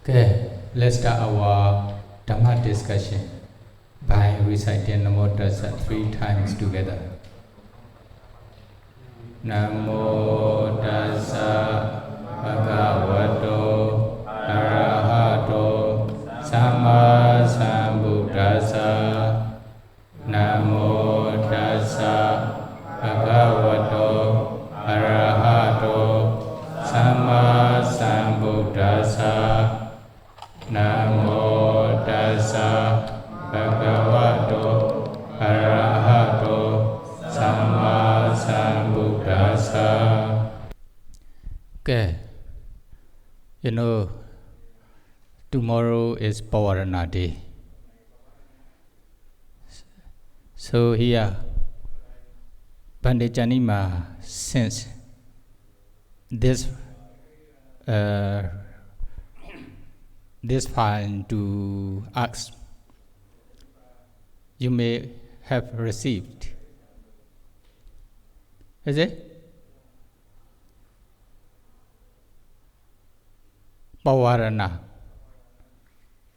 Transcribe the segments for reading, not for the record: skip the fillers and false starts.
Okay, let's start our Dhamma discussion by reciting Namo Tassa 3 times together. Namo Tassa Bhagavato Arahato Samma Sambuddhassa. Namo Tassa Bhagavato Arahato Samma Sambuddhassa. Namo Tassa Bhagavato Arahato Samma Sambuddhassa. Okay, tomorrow is Pavarana Day. So here, Pandit Janima since this file to ask, you may have received. Is it? Pavarana.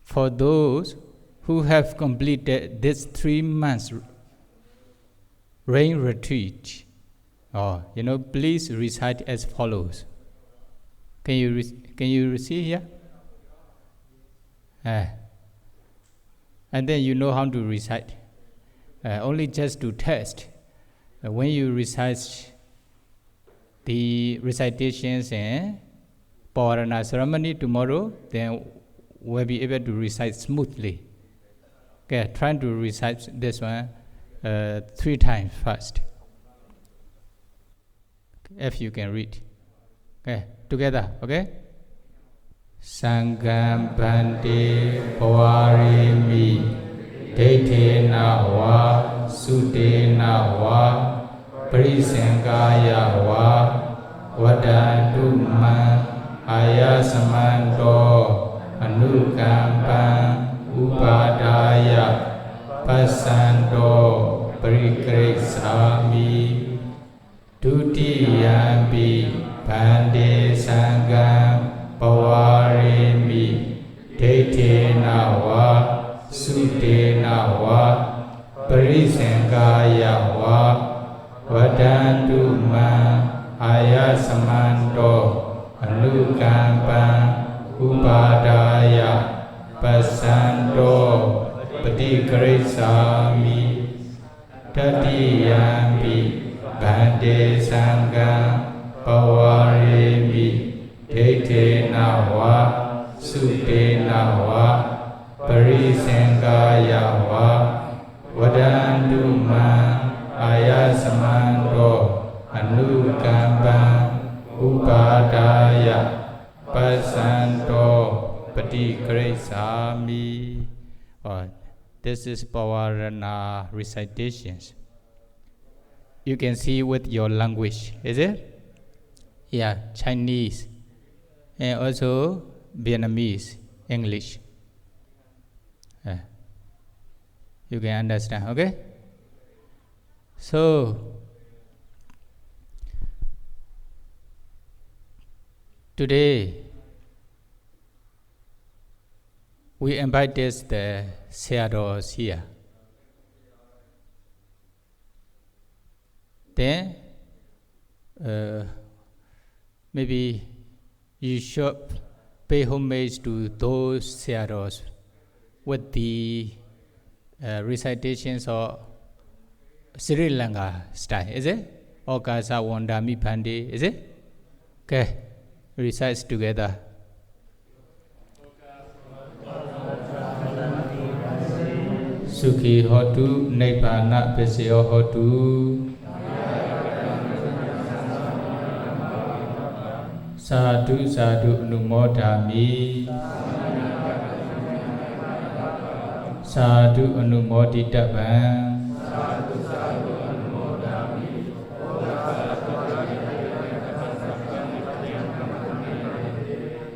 For those who have completed this 3 months rain retreat, please recite as follows. Can you see here? And then you know how to recite. Only just to test. When you recite the recitations and Pavarana ceremony tomorrow, then we'll be able to recite smoothly. Okay, try to recite this one 3 times first. If you can read. Okay, together, okay? Sangam Bhante Pavarimi Daithena Va Sutena Va Parisangaya Va Vadantu Man Ayasamanto Anukampan Upadaya Pasanto Parikresami Dutiyampi Bhante Sangam Pavarimi Daithena Va Sutena Va Parisangaya Va Vadantu Man Ayasamanto Anukampan Upadaya Pasanto Patikresami Tatiyampi Bhante Sangam Pavarimi Daithena Va Sutena Va Parisangaya Va Vadantu Man Ayasamanto Anukampan Upadaya Pasanto Patikresami. This is Pavarana recitations. You can see with your language, is it? Yeah, Chinese and also Vietnamese, English. You can understand, okay? So, today, we invited the Sayadaws here. Then, maybe you should pay homage to those Sayadaws with the recitations of Sri Lanka style, is it? Okasa Wandami Pandi, is it? Okay, recite together. Sukhi hotu Nibbana Pisyo hotu Sadhu Sadhu Anumodami Sadhu Anumoditavam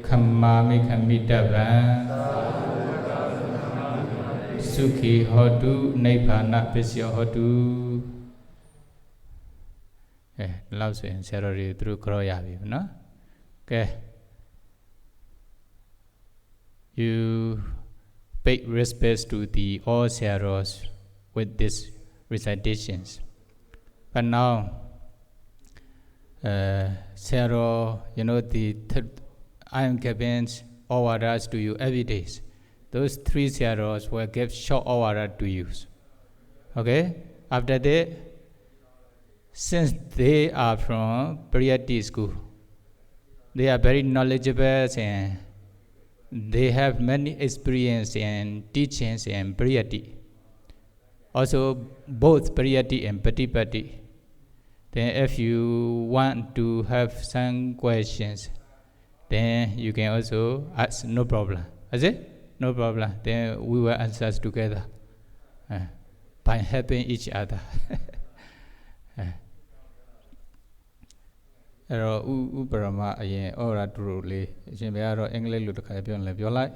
Khammami Khamitavam Sukhi hotu Nibbana Pisyo hotu. Lâu rồi sẽ rồi through croya no. Okay. you pay respect to the all Sayadaws with these recitations. But now, Sayadaw, I am giving Ovadas to you every day. Those 3 Sayadaws will give short Ovada to you. Okay? After that, since they are from Pariyatti school, they are very knowledgeable and they have many experience and teachings in Pariyatti. Also, both Pariyatti and Patipatti. Then if you want to have some questions, then you can also ask, no problem. Is it? No problem. Then we will answer together by helping each other. Uparama ayen ora truly. Chimbearo English look at your life.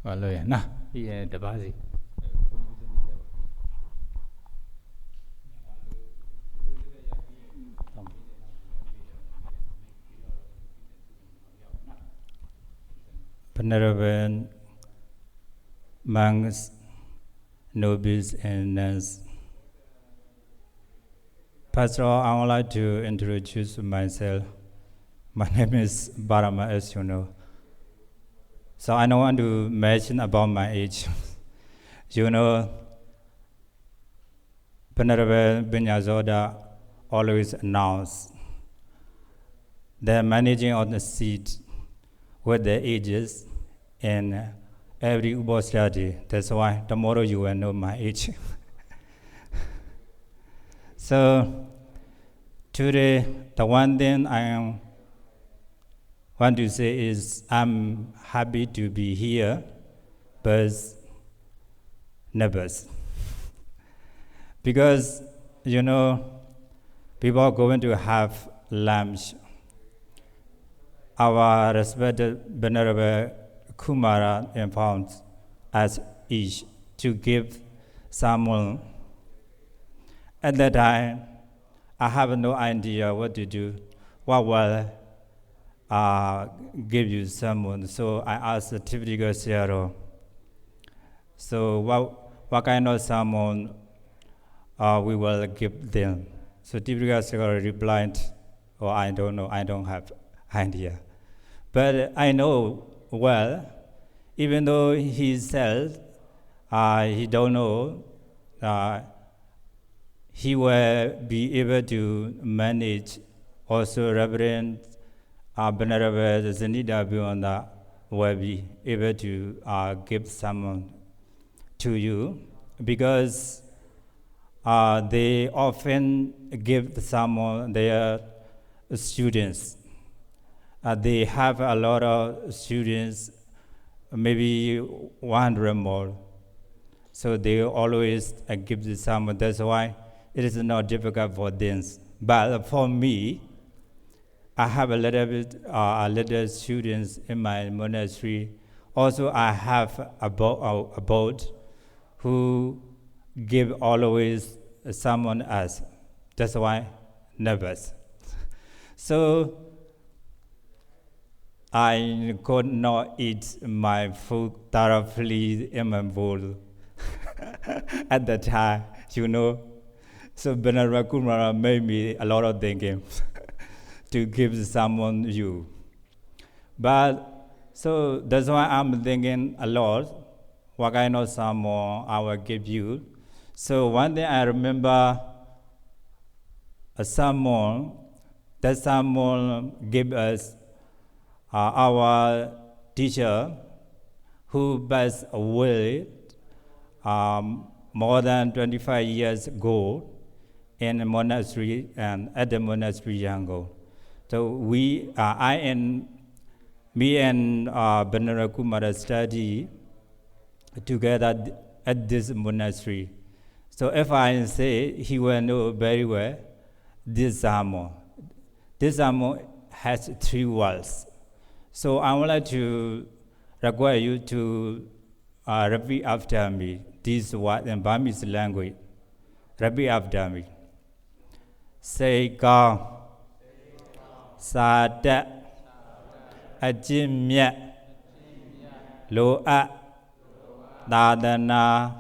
Well, nah, yeah, the basi. Venerable monks, nobles, and nuns. First of all, I would like to introduce myself. My name is Barama, as you know. So I don't want to mention about my age. Venerable Binyazoda always announce they're managing on the seat with their ages and every Ubosati. That's why tomorrow you will know my age. So today, the one thing I want to say is I'm happy to be here, but nervous. Because, people are going to have lunch. Our respected Venerable Kumara informed us each to give someone. At that time, I have no idea what to do. What will give you someone? So I asked the typical Sayadaw. So what kind of someone we will give them? So typical Sayadaw replied, "Oh, I don't know. I don't have idea." But I know well, even though he said he don't know, he will be able to manage. Also, Reverend Venerable Zenida Bionda will be able to give someone to you, because they often give someone their students. They have a lot of students, maybe 100 more. So they always give someone. That's why it is not difficult for them. But for me, I have a little students in my monastery. Also, I have a boat who give always someone else. That's why nervous. So I could not eat my food thoroughly in my bowl at the time, So Venerable Kumara made me a lot of thinking to give someone you. But so that's why I'm thinking a lot, what kind of someone I will give you. So one day I remember someone gave us our teacher who passed away more than 25 years ago in a monastery and at the monastery Yangon. So me and Venerable Kumara study together at this monastery. So if I say, he will know very well this Dhamma. This Dhamma has 3 words. So I would like to require you to repeat after me this word in Burmese language. Repeat after me. Say Ka Sada Ajimya Lo at Dadana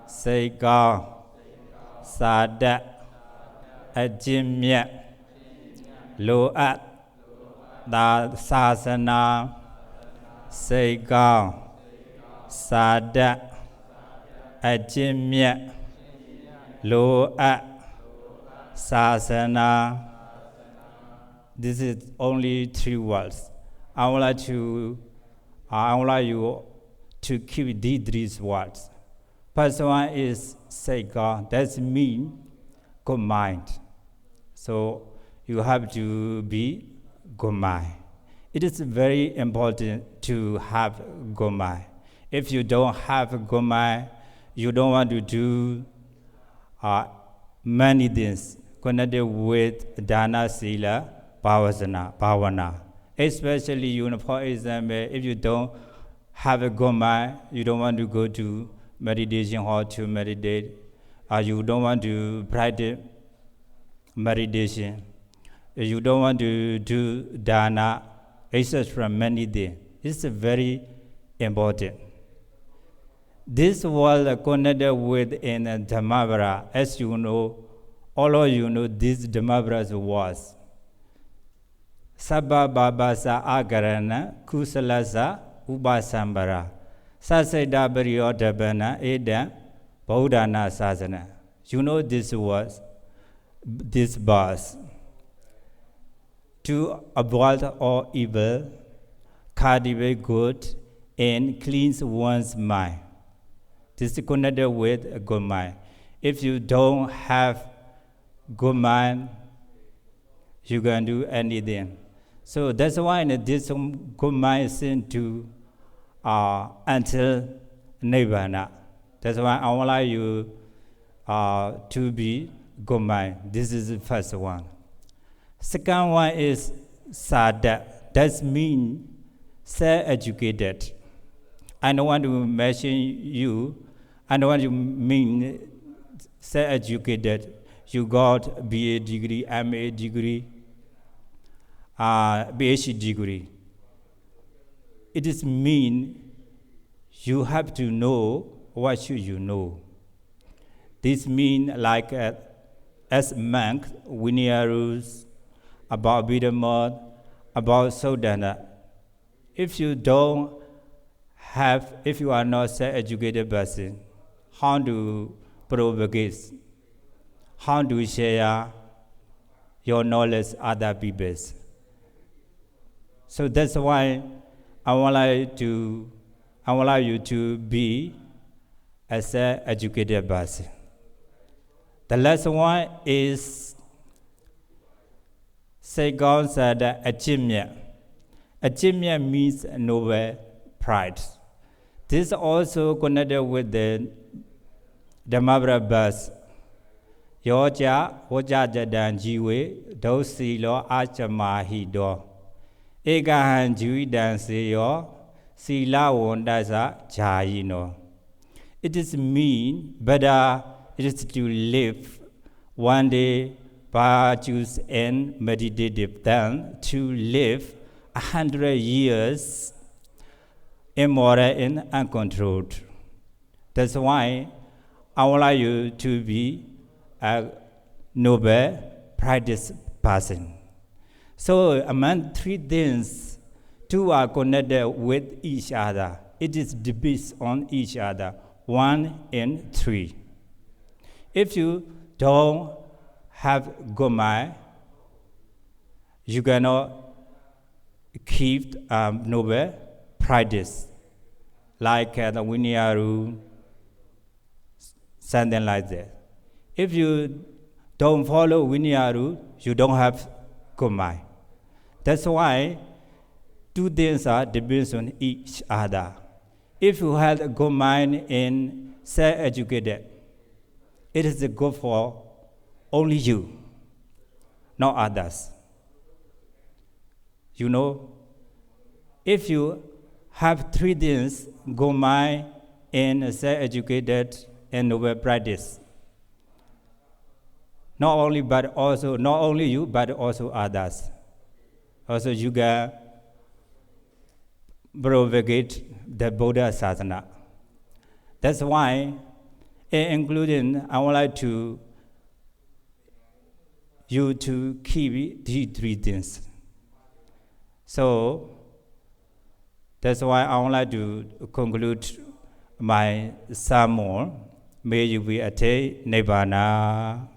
Seika Sadat Ajimya Lo at Da Sasana Seika Sadat Ajimya Lo at Sasana. This is only 3 words. I would like you to keep these 3 words. First one is Seika. That means good mind. So you have to be good mind. It is very important to have good mind. If you don't have a good mind, you don't want to do many things connected with Dana Sila Bhavana. Especially, for example, if you don't have a good mind, you don't want to go to meditation hall to meditate, or you don't want to practice meditation, you don't want to do dana, etc. Many things. It's very important. This was connected with in Dhammavara. As you know, all of you know this Dhammavara was Sabba Babasa Agarana Kusalasa Ubasambara Saseda Bariyo Dabana Eda Baudana Sasana. You know this was this verse. To avoid all evil, cultivate good, and cleanse one's mind. This is connected with a good mind. If you don't have good mind, you can do anything. So that's why this good mind is sent to until Nirvana. That's why I want you to be good mind. This is the first one. Second one is Sada. That means self-educated. I don't want to mention you. I don't want to mean self-educated. You got BA degree, MA degree, PhD degree. It is mean you have to know what should you know. This mean like as monk, we need rules about Bidamod, about Sodana. If you are not self-educated person, how to propagate, how to share your knowledge other people. So that's why I want you to be a self-educated person. The last one is Sayadaws said Achimya. Achimya means noble pride. This also connected with the Dhammavara verse. Yoja Hoja Jadan Jiwe Dosilo Achamahido. Egahan Juidan Seyo Sila Wondaza Jayino. It is mean, but it is to live one day virtuous and meditative than to live 100 years immoral and uncontrolled. That's why I want you to be a noble practice person. So among 3 things, 2 are connected with each other. It is based on each other, 1 and 3. If you don't have good mind, you cannot keep noble practice, like the Vinyaru, something like that. If you don't follow Vinyaru, you don't have good mind. That's why 2 things are depends on each other. If you have a good mind and self-educated, it is good for only you, not others. You know, if you have 3 things, good mind and self-educated and noble practice, not only you, but also others. Also, you can propagate the Buddha Sasana. That's why, including, I would like to you to keep these 3 things. So that's why I would like to conclude my sermon. May you be attained Nibbana.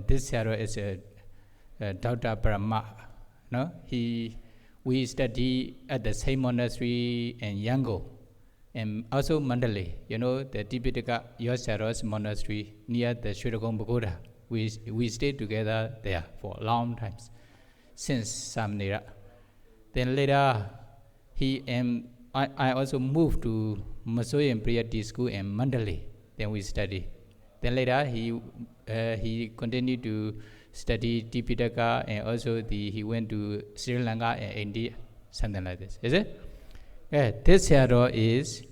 This hero is Dr. Brahma. No, we study at the same monastery in Yangon and also Mandalay. You know the Tipitaka Sayadaws monastery near the Shiragong Pagoda. We stayed together there for a long time since Samnira. Then later, I also moved to Masoyan Priyati School in Mandalay. Then we studied. Then later, he continued to study Tipitaka and also he went to Sri Lanka and India, something like this. Is it? Yeah, this hero is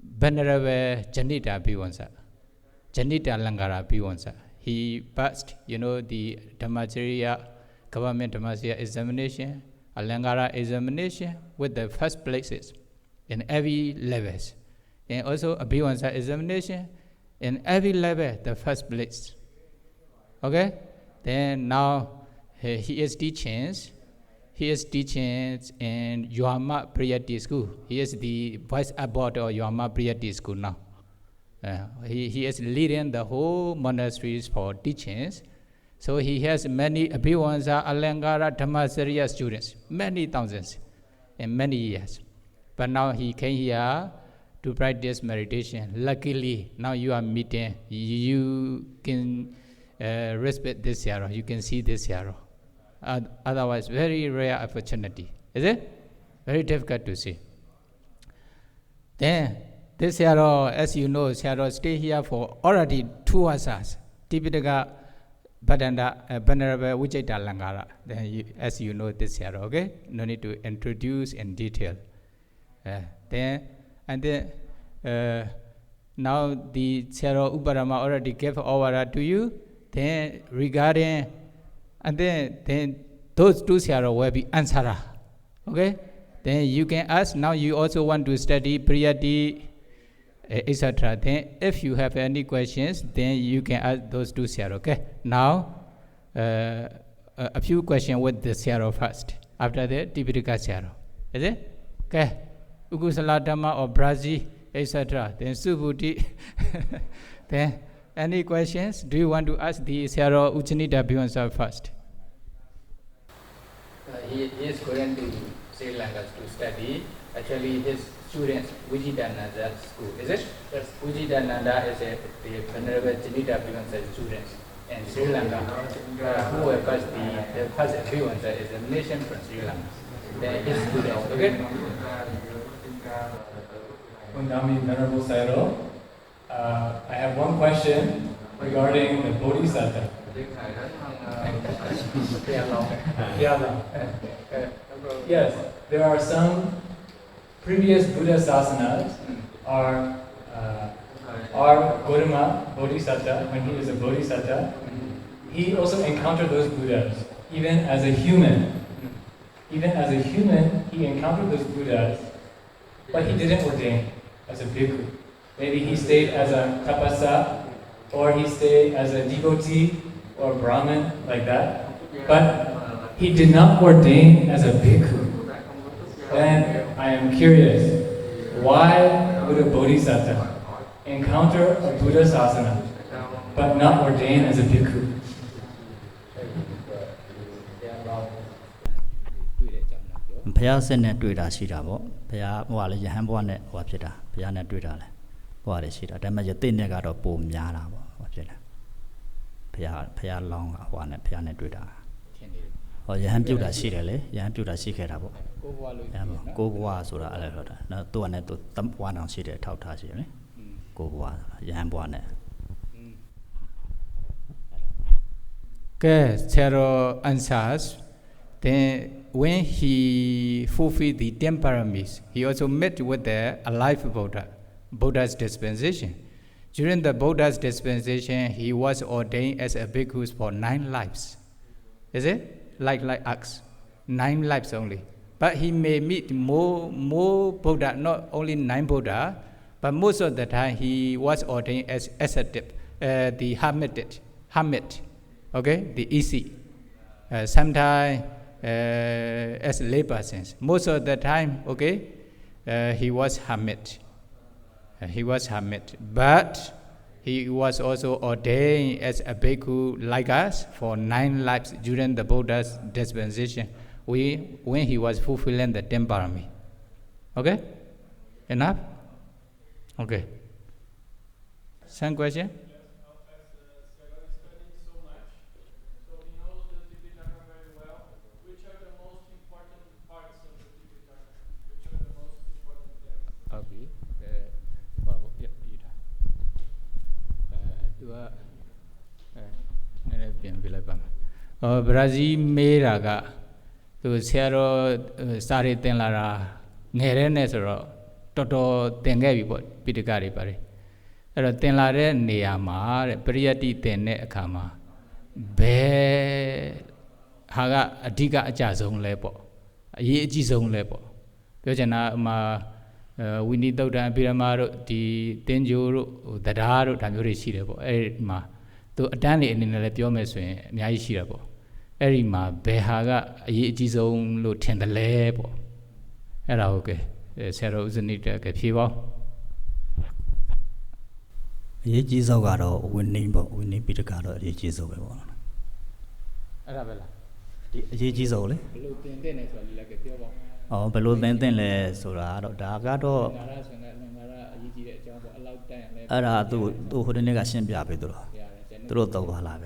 Venerable Janita Bhivansa. Janita Langara Bhivansa. He passed, the Dhammacharya, government Dhammacharya examination, a Langara examination with the first places in every levels. And also a Bhivansa examination in every level, the first place. Okay? Then now he is teaching. He is teaching in Yohama Priyati School. He is the vice abbot of Yohama Priyati School now. He is leading the whole monasteries for teachings. So he has many Abhivansa, Alangara, Dhammacharya students, many thousands in many years. But now he came here to practice meditation. Luckily, now you are meeting. You can respect this hero. You can see this hero. Otherwise, very rare opportunity. Is it? Very difficult to see. Then, this hero, as you know, hero stay here for already 2 hours. Tipitaka Bhadanda Venerable Vijayta Langara. Then, as you know, this hero, okay? No need to introduce in detail. Now the hero Uparama already gave over to you. Then, regarding, and then those 2 hero will be answered. Okay? Then you can ask. Now you also want to study Priyati, etc. Then if you have any questions, then you can ask those 2 hero. Okay? Now a few questions with the hero first. After that, Tipitaka hero. Is it? Okay. Ugusala Dhamma or Brazil, etc. Then Subhuti. Then any questions? Do you want to ask the hero Uchanita Bhivansa first? He is going to Sri Lanka to study. Actually, his students, Vijitananda school, is it? Yes. Vijitananda is the Venerable Janita Bhivansa students in Sri Lanka, who were first the first Bhivansa examination from Sri Lanka. Then his students, okay? Undami Venerable Sayadaw, I have one question regarding the Bodhisattva. Yes, there are some previous Buddha sasanas are Gautama Bodhisattva, when he was a Bodhisattva, he also encountered those Buddhas, even as a human. Even as a human, he encountered those Buddhas, but he didn't ordain as a bhikkhu. Maybe he stayed as a tapasa, or he stayed as a devotee, or Brahmin, like that. But he did not ordain as a bhikkhu. Then I am curious, why would a bodhisattva encounter a Buddha sasana, but not ordain as a bhikkhu? Phaya sene duida shida bo. Phaya hwa le yahan bwa ne hwa phit ta. Phaya ne duida le. Bwa le shida. Da ma ye tit ne ka do po mya ta bo. Hwa phit ta. Phaya long ka hwa ne phaya ne duida. Ho yahan pyut ta shiတယ်လေ. Yahan pyut ta shiခဲ့တာပေါ့. ကိုဘွားဆိုတာအဲ့လိုဆိုတာနော်သူကလည်းသူဘွားတောင်ရှိတယ်ထောက်ထားရှိတယ်လေကိုဘွားဆိုတာရဟန်းဘွားနဲ့ Okay, Sayadaw answers. Then when he fulfilled the 10 paramis, he also met with the alive Buddha, Buddha's dispensation. During the Buddha's dispensation, he was ordained as a bhikkhu for 9 lives. Is it? Like us. 9 lives only. But he may meet more Buddha, not only 9 Buddha, but most of the time he was ordained as ascetic, the hermit, okay, the easy. Sometimes as lay persons. Most of the time, okay, he was hermit. But he was also ordained as a bhikkhu like us for 9 lives during the Buddha's dispensation when he was fulfilling the 10 parami. Okay? Enough? Okay. Some question? Brazil Meraga to Sierra Sari Tenlara Nerenesero Toto Tengavi Piticari Pari. Tenlare Neama, Priati Tene Kama Be Haga Adiga Jazong Lepo, Ye Jizong Lepo. Pojana ma we need to Piramaro, the Tenjuru, the Daru, Tamuri Shirabo, ma to Dani in the Lepiomes, Niaishirabo. Erima Behaga Yizong Lutent the Lebo. Era okay. Sarah was a need to get people. Yizogaro, we need Peter Garo, Yizo. Arabella. Yizole? Oh, below Benten, Sora, Dagato. Ara to the negation be up. Trotto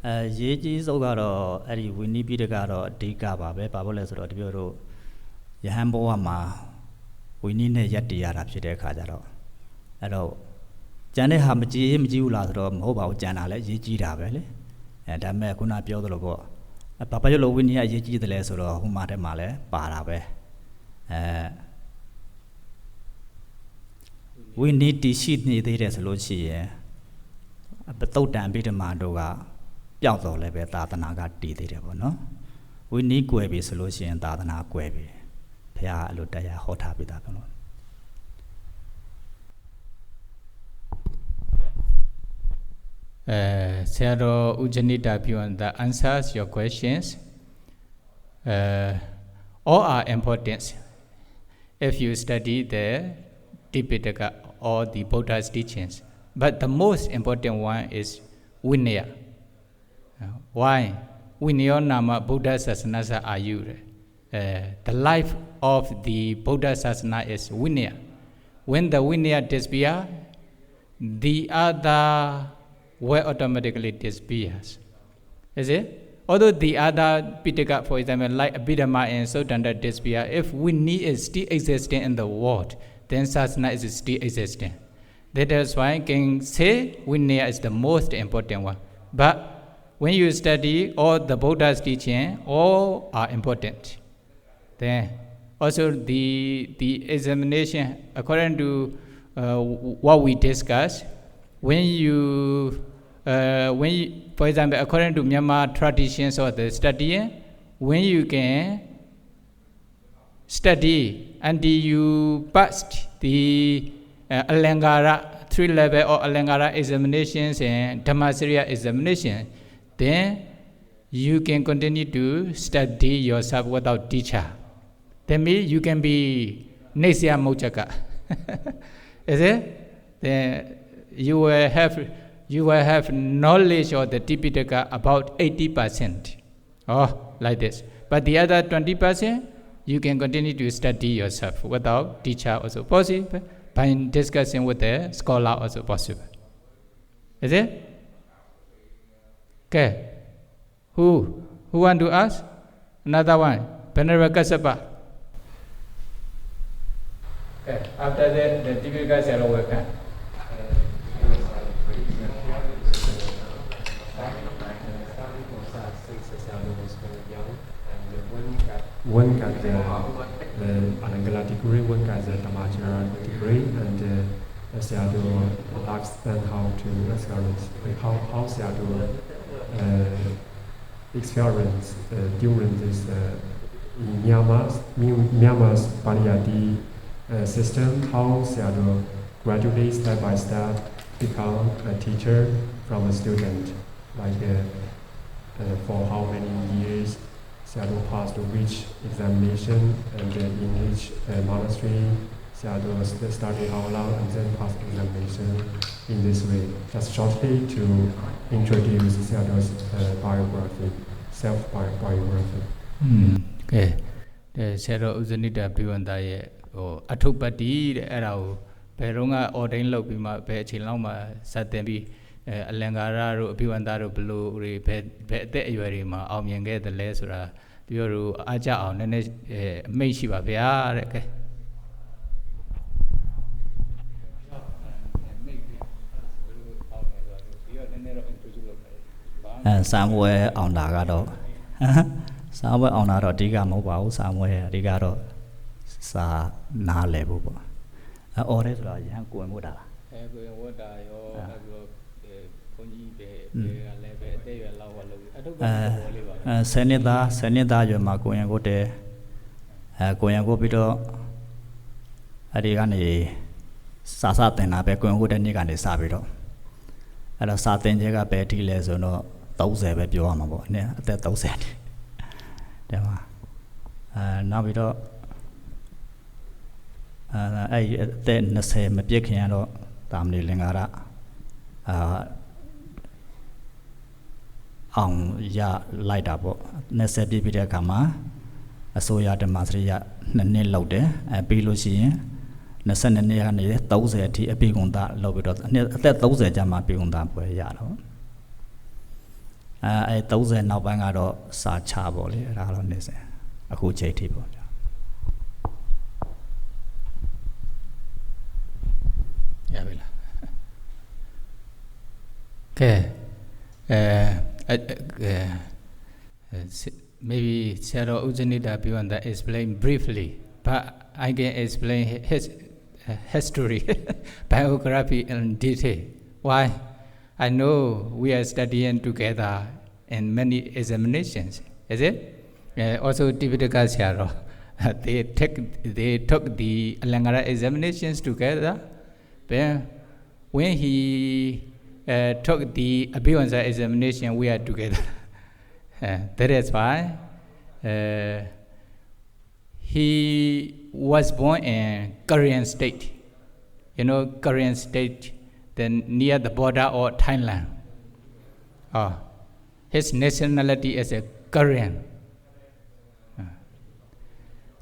Yeji Zogaro, Eddie Winnie Bidagaro, Digaba, Baboles or the Bureau, Yahamboama, we need a yet the Arabshire Kajaro. Hello. Jane Hamaji, Mjula, mobile Janale, Yiji Rabele, and I may kuna Piodologo. A papayolo winnie a Yiji the less or Humate Male, Parabe. We need the sheet needed as Lucia. But though damn bit of Mandoga. Yauzo lebe tatanaga didebo no. We need Guebi solution tatana Guebi. Pia Lutaya hot habitat. Sero Ujanita Pion that answers your questions. All are important if you study the Tipitaka or the Buddha's teachings. But the most important one is Vinaya. Why? Vinaya Nama Buddha Sasana Ayure. The life of the Buddha Sasana is Vinaya. When the Vinaya disappears, the other will automatically disappears. Is it? Although the other Pitaka, for example, like Abhidhamma and Sotanda disappear, if Vinaya is still existing in the world, then Sasana is still existing. That is why I can say Vinaya is the most important one. But when you study all the Buddha's teaching, all are important. Then also the examination, according to what we discussed, when you, for example, according to Myanmar traditions or the studying, when you can study until you passed the Alangara 3-level or Alangara examinations and Dhammasariya examination, then you can continue to study yourself without teacher. That means you can be Nesya Mochaka. Is it? Then you will have knowledge of the Tipitaka about 80%. Oh, like this. But the other 20%, you can continue to study yourself without teacher also possible. By discussing with the scholar also possible. Is it? Okay. Who want to ask? Another one. Venerable Kassapa. Okay. After that, the typical zero will come. One cat Anangala degree, one has a Dhamma degree, and Sayadaw likes and how to experience, how Sayadaw experience during this Myanmar's Pariyati system, how Sayadaw gradually, step by step, become a teacher from a student, like for how many years Sayadaw passed which examination, and in which monastery Sayadaw studied how long, and then passed examination in this way. Just shortly to introduce Sayadaw's biography, self-biography. Okay. Sayadaw Uzanita Bivanda ye Atupati erao Peronga ordain lopima pechiloma satembi Alangara Bivandaro below the Ivarima Omyanga the Lesura Dioru Aja on Meshiva Viareke. Somewhere on Nagado. Somewhere on our Diga Mobile, somewhere Digado Sa Na level. Or is like young Guamuda. Senida, you ma going go there. Going go below Adigani Sasatena, going good and Nigani Sabido. At a certain Jaga Betty Les or no 1000 baby amabo, near that 1000. Now we do then the same Piano, Tamni Lingara on ya light up, Nessabi Kama, a soya de Masria, Nane Lode, a Bilusi, Nasan and Near 1000 a big on that low bit of that 1000 Jama big on that way. A 1000 now bangado sa chaboli, Ralonese, a good JT. Okay. Maybe Sayadaw Uzanita Bivanda explain briefly, but I can explain his history, biography in detail. Why? I know we are studying together in many examinations, is it? Also, Tipitaka Sayadaw, they took the Alangara examinations together. But when he took the Abhivansa examination, we are together. That is why he was born in Korean state. You know, Korean state, then near the border of Thailand. His nationality is a Korean.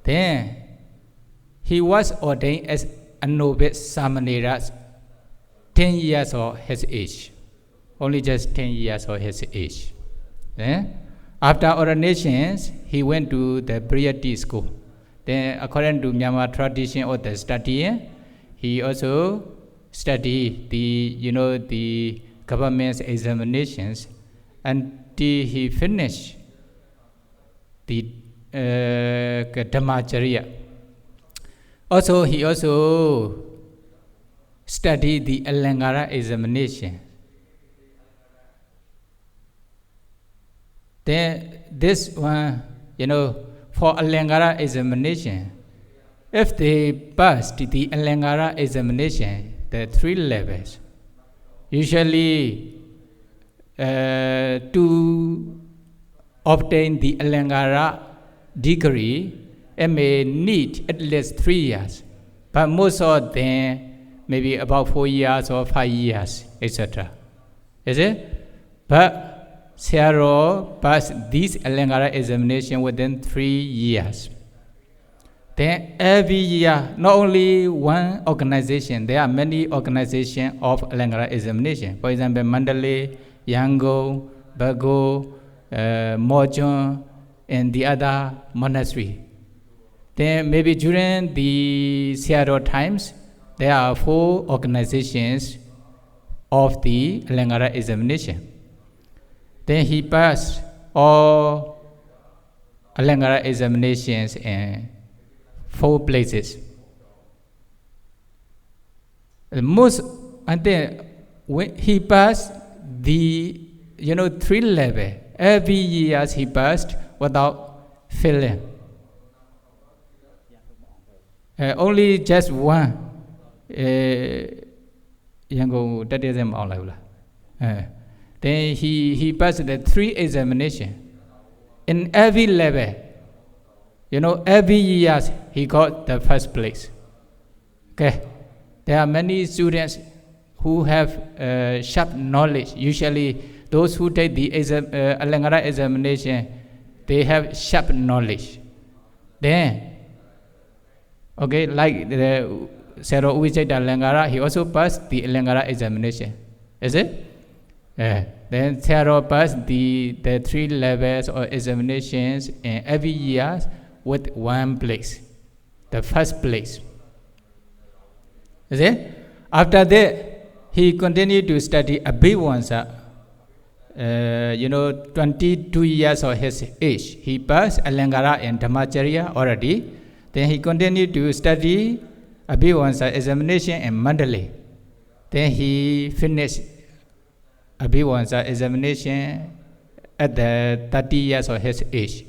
Then he was ordained as a novice Samanera 10 years of his age. Only just 10 years of his age. Then, after ordinations, he went to the Priyati school. Then, according to Myanmar tradition of the study, he also studied the government's examinations until he finished the Dhammacharya. Also, he also studied the Alangara examination. Then this one, for Alangara examination, if they passed the Alangara examination, the 3 levels, usually to obtain the Alangara degree, it may need at least 3 years, but most of them maybe about 4 years or 5 years, etc. Is it? But Sayadaw passed this Alangara examination within 3 years. Then every year, not only one organization, there are many organizations of Alangara examination. For example, Mandalay, Yangon, Bago, Mojon, and the other monastery. Then maybe during the Sayadaw times, there are 4 organizations of the Alangara examination. Then he passed all Alangara examinations in 4 places. Most, and then when he passed the 3 level, every year he passed without failing. Only just one. Then he passed the 3 examinations in every level. Every year he got the first place. Okay, there are many students who have sharp knowledge. Usually, those who take the Alangara examination, they have sharp knowledge. Then, okay, like the Sero Uvijayda Alangara, he also passed the Alangara examination. Is it? Then Sero passed the 3 levels or examinations and every year with 1 place, the first place. Is it? After that, he continued to study Abhivansa. 22 years of his age, he passed Alangara and Dhammacharya already. Then he continued to study Abhivansa examination in Mandalay. Then he finished Abhivansa examination at the 30 years of his age.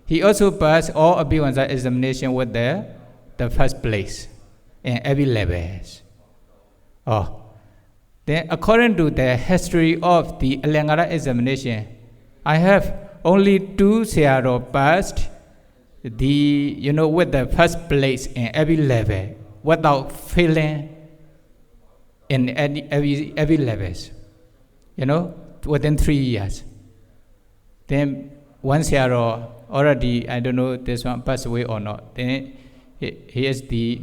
He also passed all Abhivansa examination with the first place in every level. Then according to the history of the Alangara examination, I have only 2 Sayadaws passed with the first place in every level without failing in every levels. Within 3 years. Then one Sayadaw already, I don't know this one passed away or not. Then he is the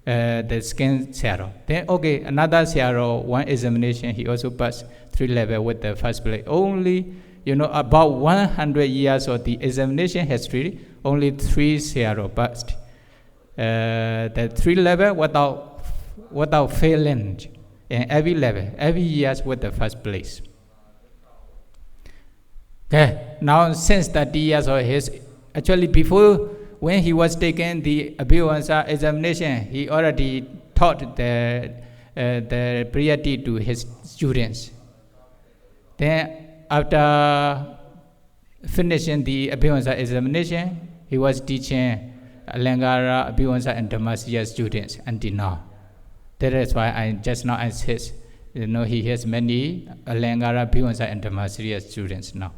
second Sayadaw. Then okay, another Sayadaw, 1 examination, he also passed 3 levels with the first place. Only about 100 years of the examination history, only 3 Sayadaw passed the 3 level without failing in every level, every year with the first place. Okay, now since 30 years of his, actually before when he was taking the Abhivansa examination, he already taught the priority to his students. Then after finishing the Abhivansa examination, he was teaching Alangara, Abhivansa and Dhammasya students until now. That is why I said, he has many Alangara, Abhivansa and Dhammasya students now.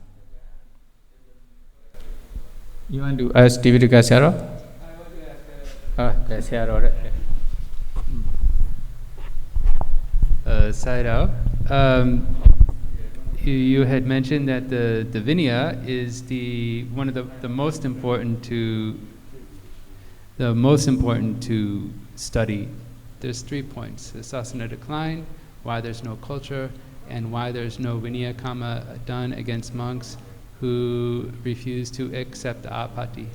You want to ask Tividika Sayadaw? I want to ask Sayadaw, you had mentioned that the Vinaya is one of the most important to study. There's 3 points: the Sasana decline, why there's no culture, and why there's no Vinaya Kama done against monks who refuse to accept apati.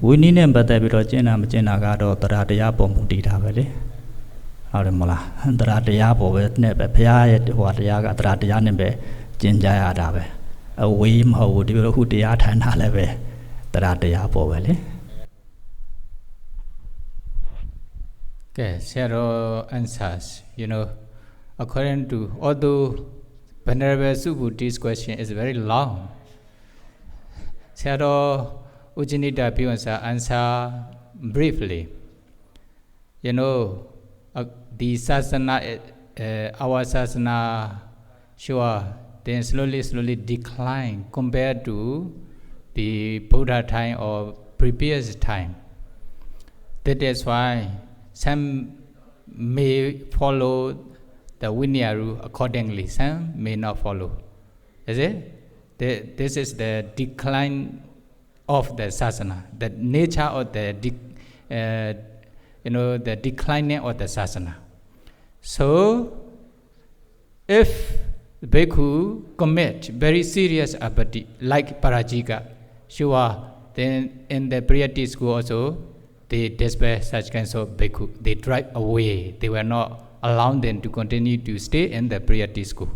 We need them, but they will Jenna Jenagado, the Radiapo Mutita. Aramala, the Radiapo with Nebe, Piat, what Yaga, Radianebe, Jinjaya Dabe. A Wim how would you who the art and Haleve, the Radiapo Valley. Okay, Sayadaw answers. According to, although Venerable Subhuti's question is very long, Sayadaw Ujinita Bhivansa answer briefly. The Sasana, our Sasana, sure, then slowly decline compared to the Buddha time or previous time. That is why some may follow the Vinaya rule accordingly, some may not follow. Is it? This is the decline of the sasana, the nature of the the declining of the sasana. So, if the bhikkhu commit very serious apathy, like parajika, sure, then in the Priyati school also, they despair such kinds of bhikkhu. They drive away. They were not allowing them to continue to stay in the Priyati school.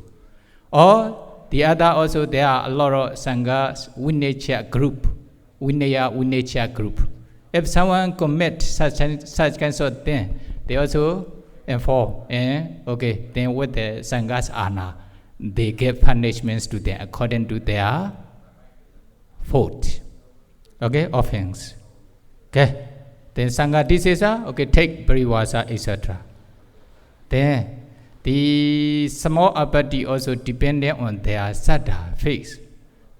Or the other also, there are a lot of sanghas, Vinaya group. If someone commits such kinds of thing, they also inform, okay, then with the sanghas ana, they give punishments to them according to their fault. Okay, offense. Okay, then sangha disesa, okay, take parivasa, etc. Then the small apathy also dependent on their saddha, faith.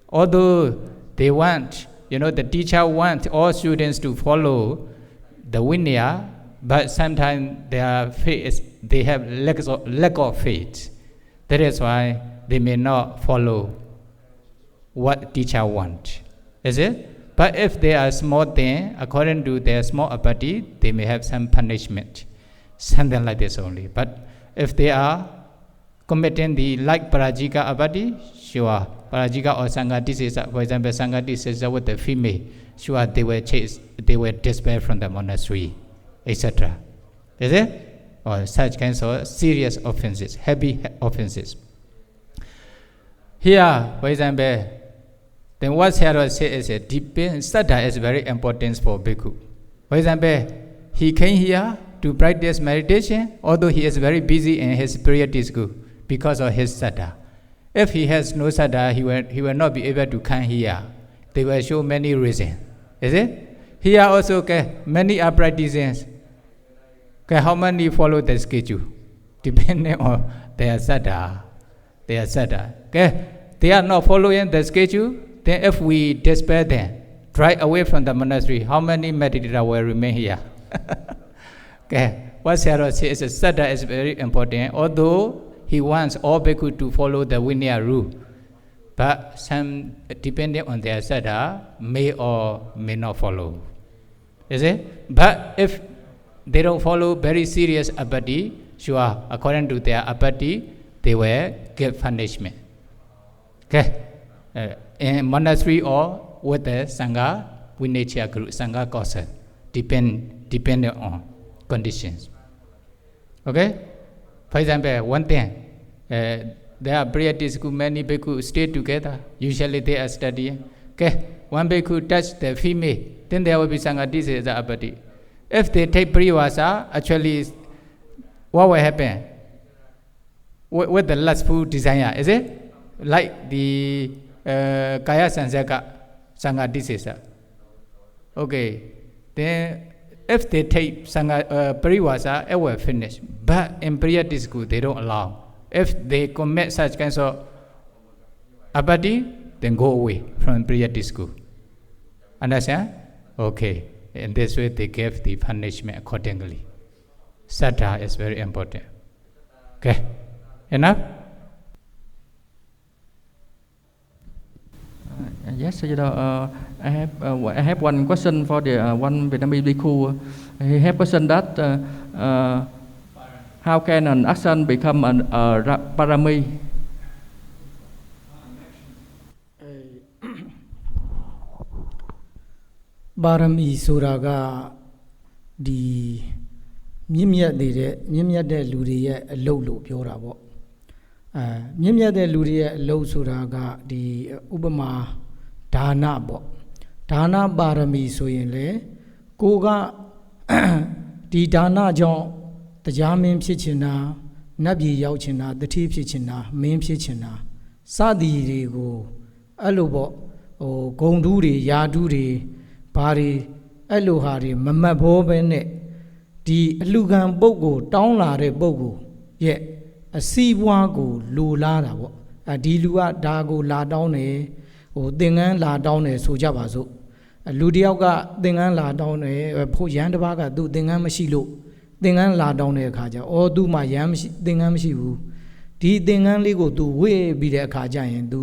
Although they want, the teacher wants all students to follow the Vinaya, but sometimes their faith, they have lack of faith. That is why they may not follow what teacher wants. Is it? But if they are small thing, according to their small apathy, they may have some punishment. Something like this only. But if they are committing the like parajika apathy, sure, parajika or sangha disesa, for example, sangha disesa with the female, sure, they will despair from the monastery, etc. Is it? Or such kinds of serious offenses, heavy offenses. Here, for example, then what Sayadaws says is saddha is very important for bhikkhu. For example, he came here to practice meditation, although he is very busy in his Priyati school because of his saddha. If he has no saddha, he will not be able to come here. They will show many reasons. Is it? Here also, many are practicing. How many follow the schedule? Depending on their saddha. They are not following the schedule. Then if we despair them, drive away from the monastery, how many meditators will remain here? What Sayadaws says is saddha is very important, although he wants all bhikkhu to follow the Vinaya rule. But some, depending on their saddha, may or may not follow. Is it? But if they don't follow very serious apathy, sure, according to their apathy, they will get punishment. In monastery or with the sangha, Vinaya group, sangha council, depending on conditions. Okay? For example, one thing, there are Priyati school, many bhikkhu stay together. Usually they are studying. One bhikkhu touch the female, then there will be sangha disesa apathy. If they take parivasa, actually, what will happen? With the lustful desire, is it? Like the kaya sansaka, sangha disesa. Okay, then if they take sangha parivasa, it will finish. But in Priyati school, they don't allow. If they commit such kinds of apathy, then go away from Priyati school. Understand? Okay. In this way, they give the punishment accordingly. Saddha is very important. Okay, enough? Yes, I have one question for the one Vietnamese bhikkhu. He have question that how can an action become a parami? Barami Suraga the Mimia de Luria Lolo Piorabo. Mimia de Luria Low Suraga the Ubama Dana Bo. Dana Barami Soyenle Koga the Dana John, the Jamin Pichina, Nabi Yauchina, the Tea Pichina, Main Pichina, Sadi Rego, Alobo, or Gonduri, Yaduri. Pari Elohari, Mamma Bobene, the Lugan Bogo, Downlare Bogo, yet a sea wago, Lula, a dilua dago la downe, or dingan la downe, so javazo. A Ludiaga dingan la downe, a Poyandabaga do dingan machilo, သင်္ကန်းလာတောင်းတဲ့အခါကျအော်သူ့မှာရမ်းမရှိသင်္ကန်းမရှိဘူးဒီသင်္ကန်းလေးကို तू ဝေ့ပြီးတဲ့အခါကျရင် तू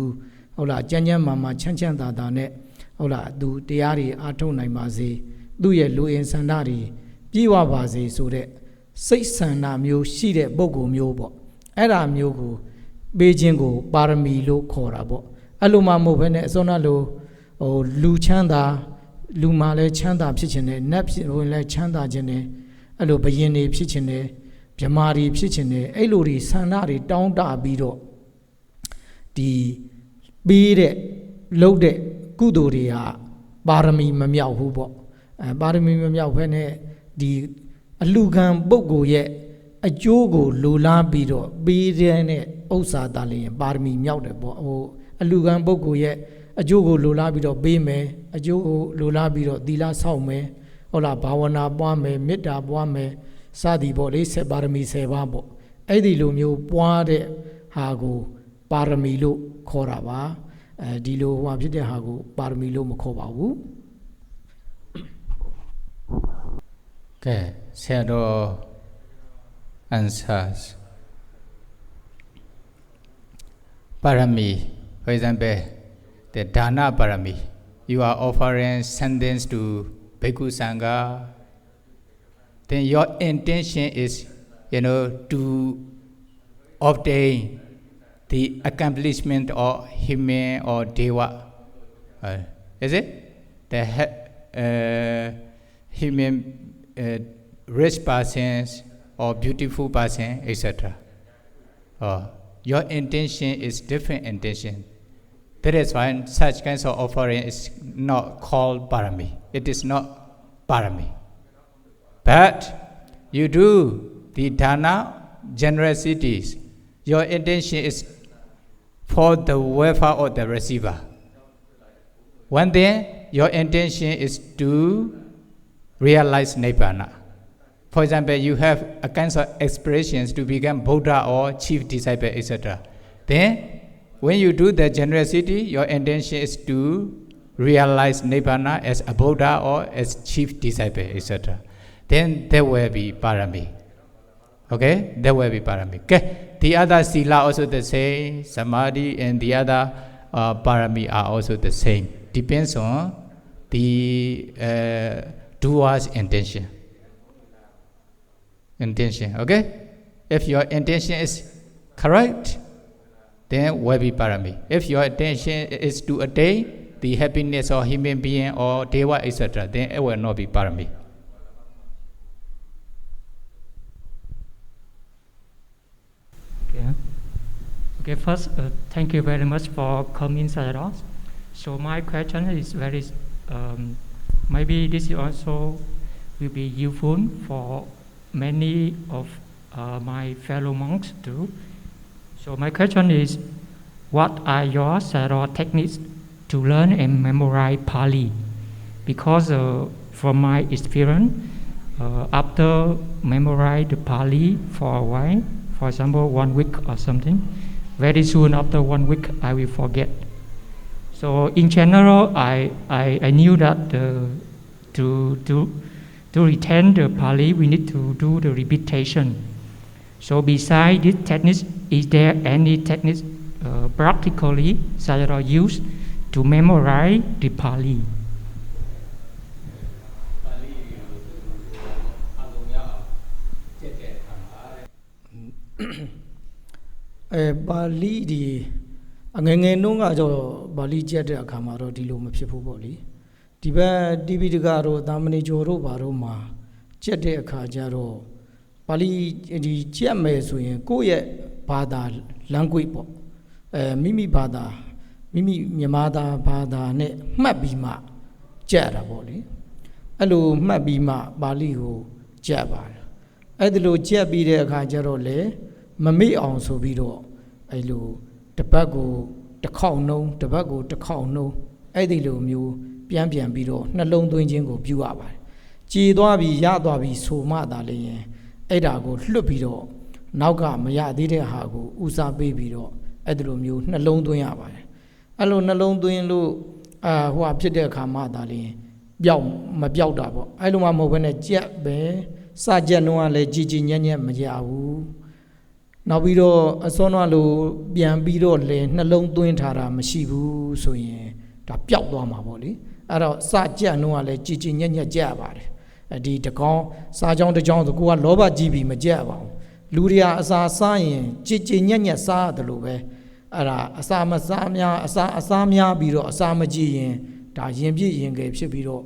ဟုတ်လားကျန်းကျန်းမာမာချမ်းချမ်းသာသာနဲ့ဟုတ်လား तू တရားတွေအားထုတ်နိုင်ပါစေသူ့ရဲ့လူအင်ဆန္ဒတွေပြည့်ဝပါစေဆိုတဲ့စိတ်ဆန္ဒမျိုးရှိတဲ့ပုဂ္ဂိုလ်မျိုးပေါ့အဲ့ဒါမျိုးကိုပေးခြင်းကိုပါရမီလို့ခေါ်တာပေါ့အဲ့လိုမှမဟုတ်ဘဲနဲ့အစောနာလိုဟိုလူချမ်းသာလူမှလည်းချမ်းသာဖြစ်ခြင်းနဲ့နတ်ဖြစ်ဝင်လည်းချမ်းသာခြင်းနဲ့အဲ့လိုဘယင်တွေဖြစ်ခြင်းနဲ့ဗြမာတွေဖြစ်ခြင်းနဲ့အဲ့လိုတွေဆန္ဒတွေတောင်းတပြီးတော့ဒီပေးတဲ့လှုပ်တဲ့ကုသိုလ်တွေဟာပါရမီမမြောက်ဘူးပေါ့ပါရမီမမြောက်ဘဲနဲ့ဒီအလူခံပုဂ္ဂိုလ်ရဲ့အကျိုးကိုလိုလားပြီးတော့ပေးတဲ့ဥစ္စာတလည်းပါရမီမြောက်တယ်ပေါ့ဟိုအလူခံပုဂ္ဂိုလ်ရဲ့အကျိုးကိုလိုလားပြီးတော့ပေးမယ်အကျိုးကိုလိုလားပြီးတော့သီလဆောက်မယ်ဟုတ်လားဘာဝနာပွားမယ်မေတ္တာပွားမယ်စသည်ပေါ့လေ7ပါရမီ10ပါးပေါ့အဲ့ဒီလိုမျိုးပွားတဲ့ဟာကိုပါရမီလို့ခေါ်တာပါဒီလိုဟိုဖြစ်တဲ့ဟာကိုပါရမီလို့မခေါ်ပါဘူးကဲဆရာတော် answers parami for example the dana parami you are offering sentence to bhikkhu sangha then your intention is to obtain the accomplishment of human or deva is it the human rich persons or beautiful person etc your intention is different intention that is why such kinds of offering is not called parami it is not parami but you do the dana generosities your intention is for the welfare of the receiver one day your intention is to realize Nibbana. For example, you have a kind of aspirations to become Buddha or chief disciple, etc. Then, when you do the generosity, your intention is to realize Nibbana as a Buddha or as chief disciple, etc. Then there will be parami. Okay, there will be parami. Okay, the other sila also the same, samadhi and the other parami are also the same. Depends on the doer's intention. Okay? If your intention is correct, then will be parami. If your intention is to attain the happiness of human being or deva, etc., then it will not be parami. Okay, first, thank you very much for coming, Sayadaws. So my question is very maybe this also will be useful for many of my fellow monks too. So my question is, what are your Sayadaw techniques to learn and memorize Pali? Because from my experience, after memorize the Pali for a while, for example 1 week or something, very soon after 1 week I will forget. So in general, I knew that to retain the Pali, we need to do the repetition. So besides this technique, is there any technique practically Sayadaw use to memorize the Pali? Pali di အငယ်ငယ်နှုန်းကတော့ပါဠိကျက်တဲ့အခါမှာတော့ဒီလိုမဖြစ်ဘူးပေါ့လေဒီဘက်တိပိဋကတို့သာမဏေကျော်တို့ဘာတို့မှာကျက်တဲ့အခါကျတော့ပါဠိဒီကျက်မယ်ဆိုရင်ကိုယ့်ရဲ့ဘာသာ language ပေါ့မိမိဘာသာမိမိမြန်မာဘာသာနဲ့မှတ်ပြီးမှကျက်တာပေါ့လေအဲ့လိုမှတ်ပြီးမှပါဠိကိုကျက်ပါတယ်အဲ့ဒီလိုကျက်ပြီးတဲ့အခါကျတော့လေမမေ့အောင်ဆိုပြီးတော့အဲ့လိုတပတ်ကိုတစ်ခေါက်နှုံးတပတ်ကိုတစ်ခေါက်နှုံးအဲ့ဒီလိုမျိုးပြန်ပြီးတော့နှလုံးသွင်းခြင်းကိုပြုရပါတယ်ကြည်သွားပြီးရသွားပြီးဆိုမှသာလေရင်အဲ့ဒါကိုလွတ်ပြီးတော့နောက်ကမရသေးတဲ့ဟာကိုဦးစားပေးပြီးတော့အဲ့ဒီလိုမျိုးနှလုံးသွင်းရပါတယ်အဲ့လိုနှလုံးသွင်းလို့ဟိုဖြစ်တဲ့အခါမှသာလေရင်မပြောက်တာပေါ့အဲ့လိုမှမဟုတ်ဘဲနဲ့ကြက်ပဲ sa jet no le jiji nyet ma ja wuနောက်ပြီးတော့အစောနလိုပြန်ပြီးတော့လေနှလုံးသွင်းထားတာမရှိဘူးဆိုရင်ဒါပျောက်သွားမှာပေါ့လေအဲ့တော့စကြက်နှုံးကလည်းကြည်ကြည်ညက်ညက်ကြက်ပါတယ်ဒီတကောင်းစားကြောင်းတကြောင်းဆိုကိုကလောဘကြီးပြီးမကြက်ပါဘူးလူတွေကအစာစားရင်ကြည်ကြည်ညက်ညက်စားရတယ်လို့ပဲအဲ့ဒါအစာမစားများအစာများပြီးတော့အစာမကြည့်ရင်ဒါရင်ပြည့်ရင်ငယ်ဖြစ်ပြီးတော့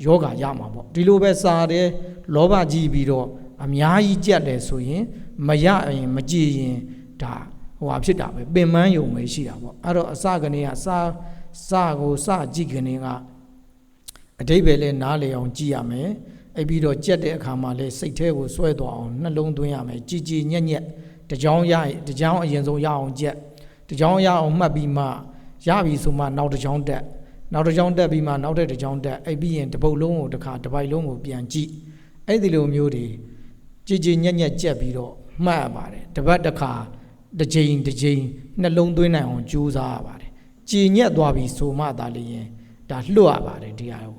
ယောဂရမှာပေါ့ဒီလိုပဲစားတယ်လောဘကြီးပြီးတော့အများကြီးကြက်တယ်ဆိုရင်မရရင်မကြည်ရင်ဒါဟိုဟာဖြစ်တာပဲပင်ပန်းယုံပဲရှိတာပေါ့အဲ့တော့အစကနေကစကိုစကြည့်ကနေကအတိတ်ပဲလဲနားလေအောင်ကြည့်ရမယ်အဲ့ပြီးတော့ကြက်တဲ့အခါမှာလဲစိတ်ထဲကိုဆွဲသွားအောင်နှလုံးသွင်းရမယ်ကြည်ကြည်ညက်ညက်တကြောင်တကြောင်အရင်ဆုံးရအောင်ကြက်တကြောင်ရအောင်မှတ်ပြီးမှရပြီဆိုမှနောက်တကြောင်တက်နောက်တကြောင်တက်ပြီးမှနောက်တဲ့တကြောင်တက်အဲ့ပြီးရင်တစ်ပုတ်လုံးကိုတစ်ခါတစ်ပိုက်လုံးကိုပြန်ကြည့်အဲ့ဒီလိုမျိုးတွေကြည်ကြည်ညက်ညက်ကြက်ပြီးတော့မှတ်ရပါတယ်တစ်ပတ်တစ်ခါတစ်ချိန်နှလုံးသွင်းနိုင်အောင်ကြိုးစားရပါတယ်ကြည်ညက်သွားပြီဆိုမှသာလျင်ဒါလွတ်ရပါတယ်ဒီဟာကို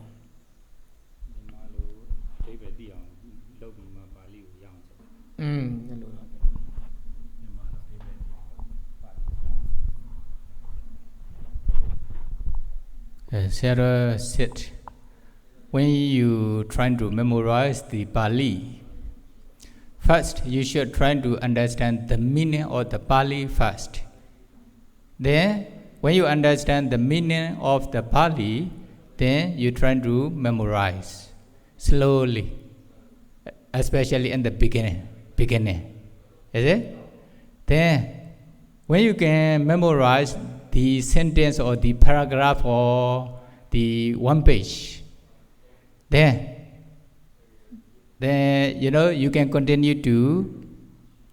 Sarah said, when you trying to memorize the Pali, first you should try to understand the meaning of the Pali first. Then, when you understand the meaning of the Pali, then you try to memorize slowly, especially in the beginning. Is it? Then, when you can memorize the sentence or the paragraph or the one page, then you can continue to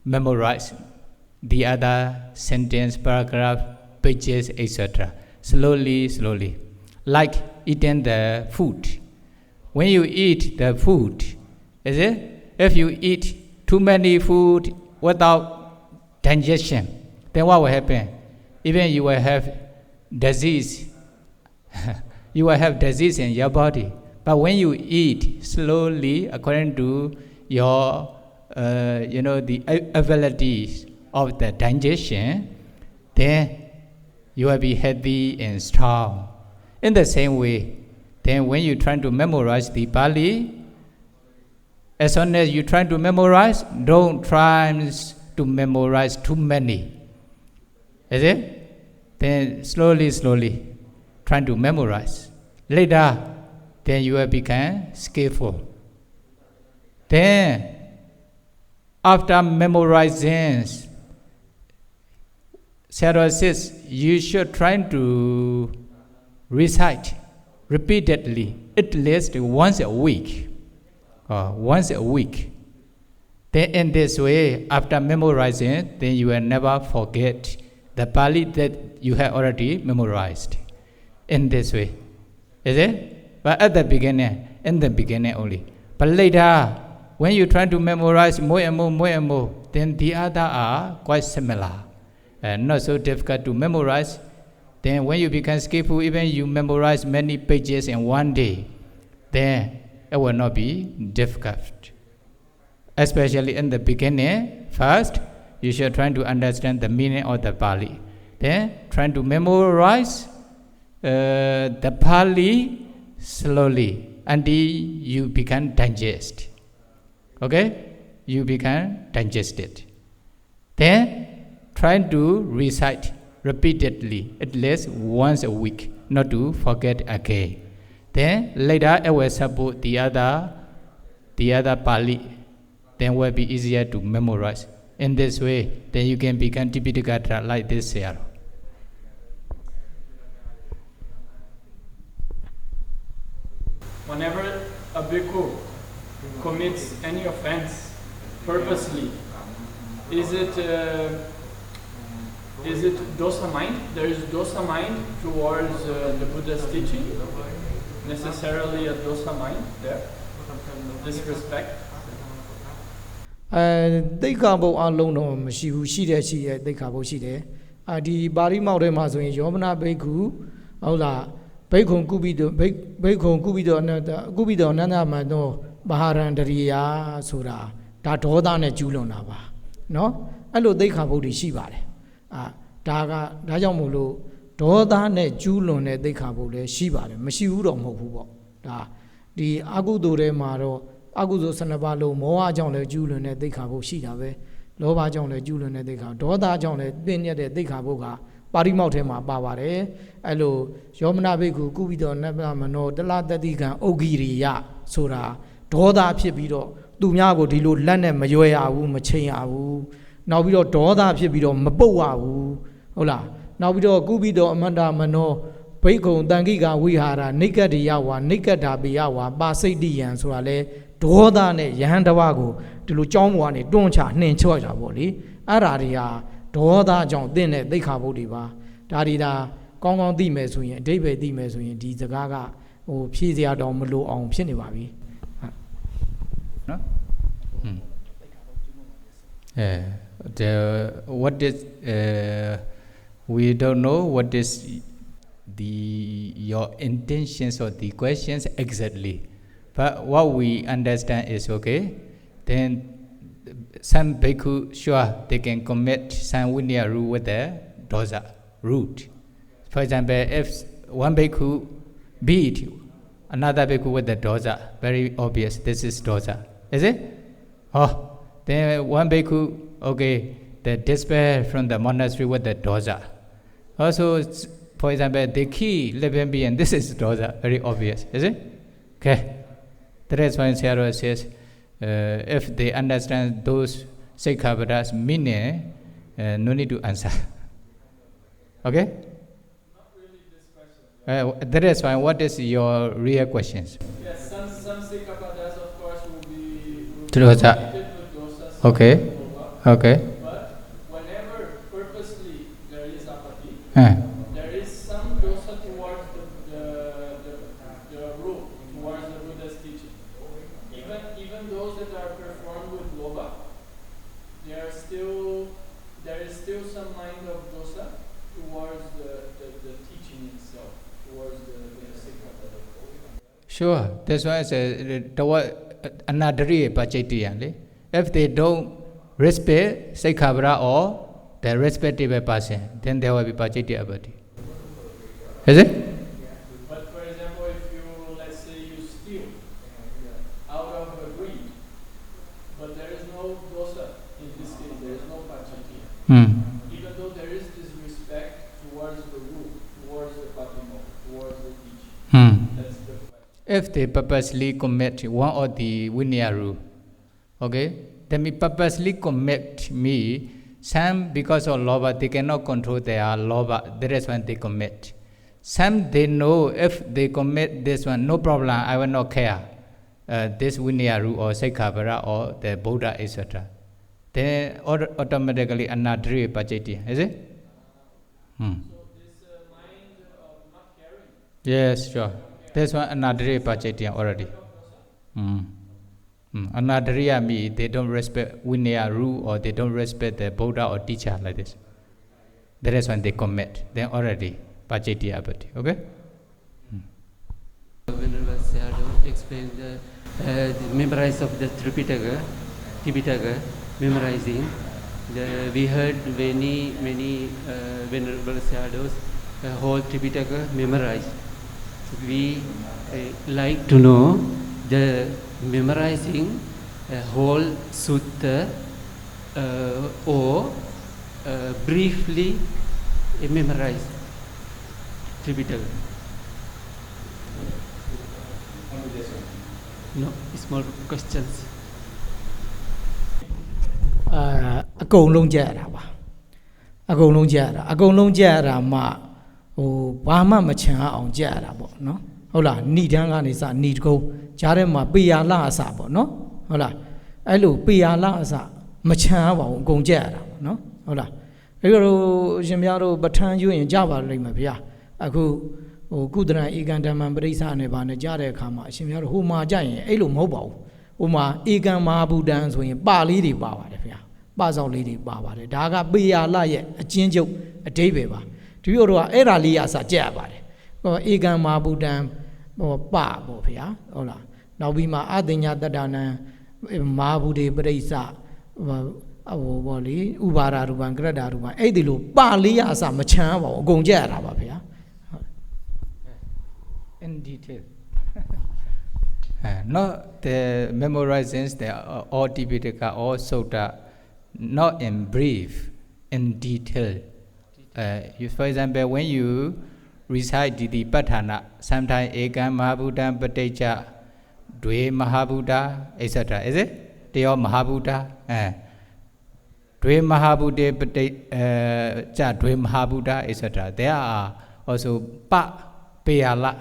memorize the other sentence, paragraph, pages, etc. Slowly, like eating the food. When you eat the food, is it? If you eat too many food without digestion, then what will happen? Even you will have disease. You will have disease in your body. But when you eat slowly, according to your, the abilities of the digestion, then you will be healthy and strong. In the same way, then when you try to memorize the Pali, as soon as you try to memorize, don't try to memorize too many. Is it? Then slowly, try to memorize. Later, then you will become skillful. Then, after memorizing, Sayadaws says you should try to recite repeatedly, at least once a week. Then in this way, after memorizing, then you will never forget the Pali that you have already memorized. In this way. Is it? But at the beginning, in the beginning only. But later, when you try to memorize more and more, then the other are quite similar. Not so difficult to memorize. Then when you become skillful, even you memorize many pages in one day, then it will not be difficult. Especially in the beginning, first, you should try to understand the meaning of the Pali. Then try to memorize the Pali slowly until you become digest. Okay? You become digested. Then try to recite repeatedly, at least once a week, not to forget again. Then later it will support the other Pali. Then will be easier to memorize. In this way, then you can become Tipitaka like this here. Whenever a bhikkhu commits any offense purposely, is it dosa mind? There is dosa mind towards the Buddha's teaching. Necessarily a dosa mind there. Disrespect. တိတ်ခါဘုံအလုံးတော့မရှိဘူးရှိတဲ့တိတ်ခါဘုံရှိတယ်ဒီပါဠိမောက်ထဲမှာဆိုရင်ယောမနာဘိက္ခုဟုတ်လားဘိက္ခုကုပိတောအနန္တကုပိတောအနန္တမနော Baharandariya Sura, Tatoda ne Julonaba. No? Allo they kabudi shibare. Daga, Dajamulu, Doda ne Julone de kabule, shibare, Mashiuro Mohubo. The Agudure Maro, Agudo Sanabalo, Moa John le Julone de Cabo Shidave, Loba John le Julone de Cabo, Doda John le Benya de Caboga, Parimotema Bavare, Allo, Yomana Beku, Cubido, Nebamano, the Lada Diga, Ogiria, Sura, Doda Pibido, Dumiago di Lu, Lane Mayoa, Machea, now we do Doda Pibido, Maboa, Ola, now we do Gubido, Amanda Mano. Peko Dangiga we had a Nika Diawa, Nika Dabiawa, Basi Dian, Suale, Doda ne Yandawago, to Luchomwane, Doncha, Nenchoja Boli, Araria, Doda John, then they Kabodiva, Dadida, Gong di Mesuin, David di Mesuin, di the Gaga, or Pizia Domulu on Pinivavi. What is we don't know what is your intentions or the questions exactly, but what we understand is okay. Then some bhikkhu sure they can commit some Vinaya rule with the dosa root. For example, if one bhikkhu beat another bhikkhu with the dosa, very obvious. This is dosa, is it? Oh, then one bhikkhu okay, they despair from the monastery with the dosa. Also. For example, the key Lebembi and this is dosa, very obvious, is it? Okay. That's why Sayadaws says, if they understand those Sikkhapadas meaning, no need to answer. Okay? Not really this question. That is fine. What is your real questions? Yes, some Sikkhapadas of course will be dosa. With dosa. Okay. Okay. But whenever purposely there is apathy, sure, that's why I said anadari pachetiyan. If they don't respect Sikkhabara or the respective person, then there will be pachetiya. Is it? But for example, if you, let's say you steal out of a greed, but there is no dosa in this case, there is no pachetiya. Even though there is this respect towards the rule, towards the patimo, towards the teaching. That's the question. If they purposely commit one or the Vinaya rule, okay, then we purposely commit me, some because of lobha, they cannot control their lobha, that is when they commit. Some they know if they commit this one, no problem, I will not care. This Vinaya rule or Sikkhabara or the Buddha, etc. Then automatically anadri pacheti, is it? So this mind of not caring. Yes, sure. This one anadri pacheti already. Anadriya means they don't respect Vinaya rule or they don't respect the Buddha or teacher like this. That is when they commit. Then already pacheti abati. Okay? Venerable Sayadaws explained the memorize of the Tripitaka, memorizing. We heard many Venerable Sayadaws whole Tripitaka memorized. We like to know the memorizing whole sutta or briefly memorize Tripitaka. No, small questions. အကုန်လုံးကြက်ရတာပါအကုန်လုံးကြက်ရတာအကုန်လုံးကြက်ရတာမှဟိုဘာမှမချင်အောင်ကြက်ရတာပေါ့နော်ဟုတ်လားဏိဒန်းကနေစဏိတကုန်းကြားထဲမှာပေယာလအစပေါ့နော်ဟုတ်လားအဲ့လိုပေယာလအစမချင်ပါဘူးအကုန်ကြက်ရတာပေါ့နော်ဟုတ်လားအဲ့လိုရှင်များတို့ပဋ္ဌာန်းယူရင်ကြပါလိမ့်မယ်ဗျာအခုဟိုကုသရဧကံဓမ္မပရိစ္ဆာနဲ့ဗာနဲ့ကြားတဲ့အခါမှာအရှင်များတို့ဟိုမှာကြရင်အဲ့လိုမဟုတ်ပါဘူးဟိုမှာဧကံမဟာဘူတံဆိုရင်ပါလေးတွေပါပါတယ်ဗျာပါဆောင်လေးတွေပါပါတယ်ဒါကပေယာလရဲ့အချင်းချုပ်အဓိပ္ပာယ်ပါဒီလိုတော့အဲ့ဒါလေးအစကြက်ရပါတယ်ဧကံမဟာဘူတံဟိုပပေါ့ဗျာဟုတ်လား Now we ma adinya tadana mabude praisa Uvara ruban grada ruban Edilu Balia Samachan or Gonjara Babia. In detail. Not the memorizings, they are all Tipitaka, all Sota, not in brief, in detail. For example, when you recite the Patana, sometimes Ekam Mahabuddha, Patecha, Dwe Mahabuddha, etc. Is it? They are Mahabuddha. Dwe Mahabuddha, Patecha, Dwe Mahabuddha, etc. There are also Pa, Peyala.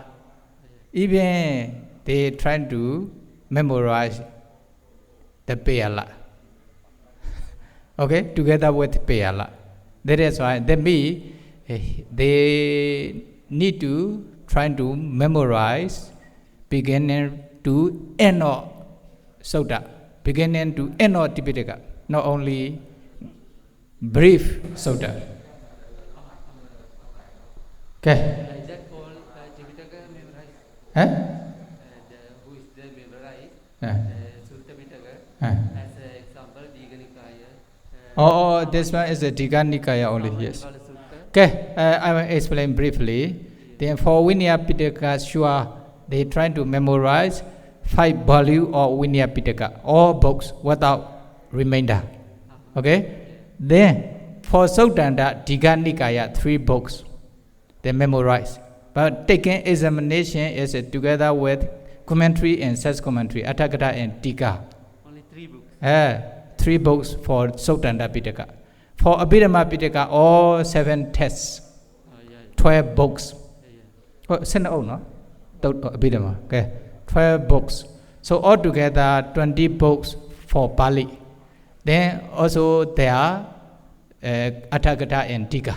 Even they try to memorize the Peyala. Okay, together with Peyala. That is why they need to try to memorize beginning to end of Sota, beginning to end of Tipitaka, not only brief Sota. Okay. Like that all Tipitaka memorized. Who is the memorized? Sutta Pitaka. As an example, Diganikaya. This one is a Diganikaya only, yes. Okay, I will explain briefly. Then for Vinaya Pitaka, sure, they try to memorize 5 volumes of Vinaya Pitaka, all books without remainder. Okay? Then for Sotanda, Diganikaya, 3 books, they memorize. But taking examination is together with commentary and self-commentary, Atthakatha and Tika. Only 3 books? 3 books for Sotanda Pitaka. For Abhidhamma Pitaka, all 7 tests, 12 books. Send out, no? Abhidhamma, okay. 12 books. So altogether, 20 books for Pali. Then also there are Atthakatha and Tika.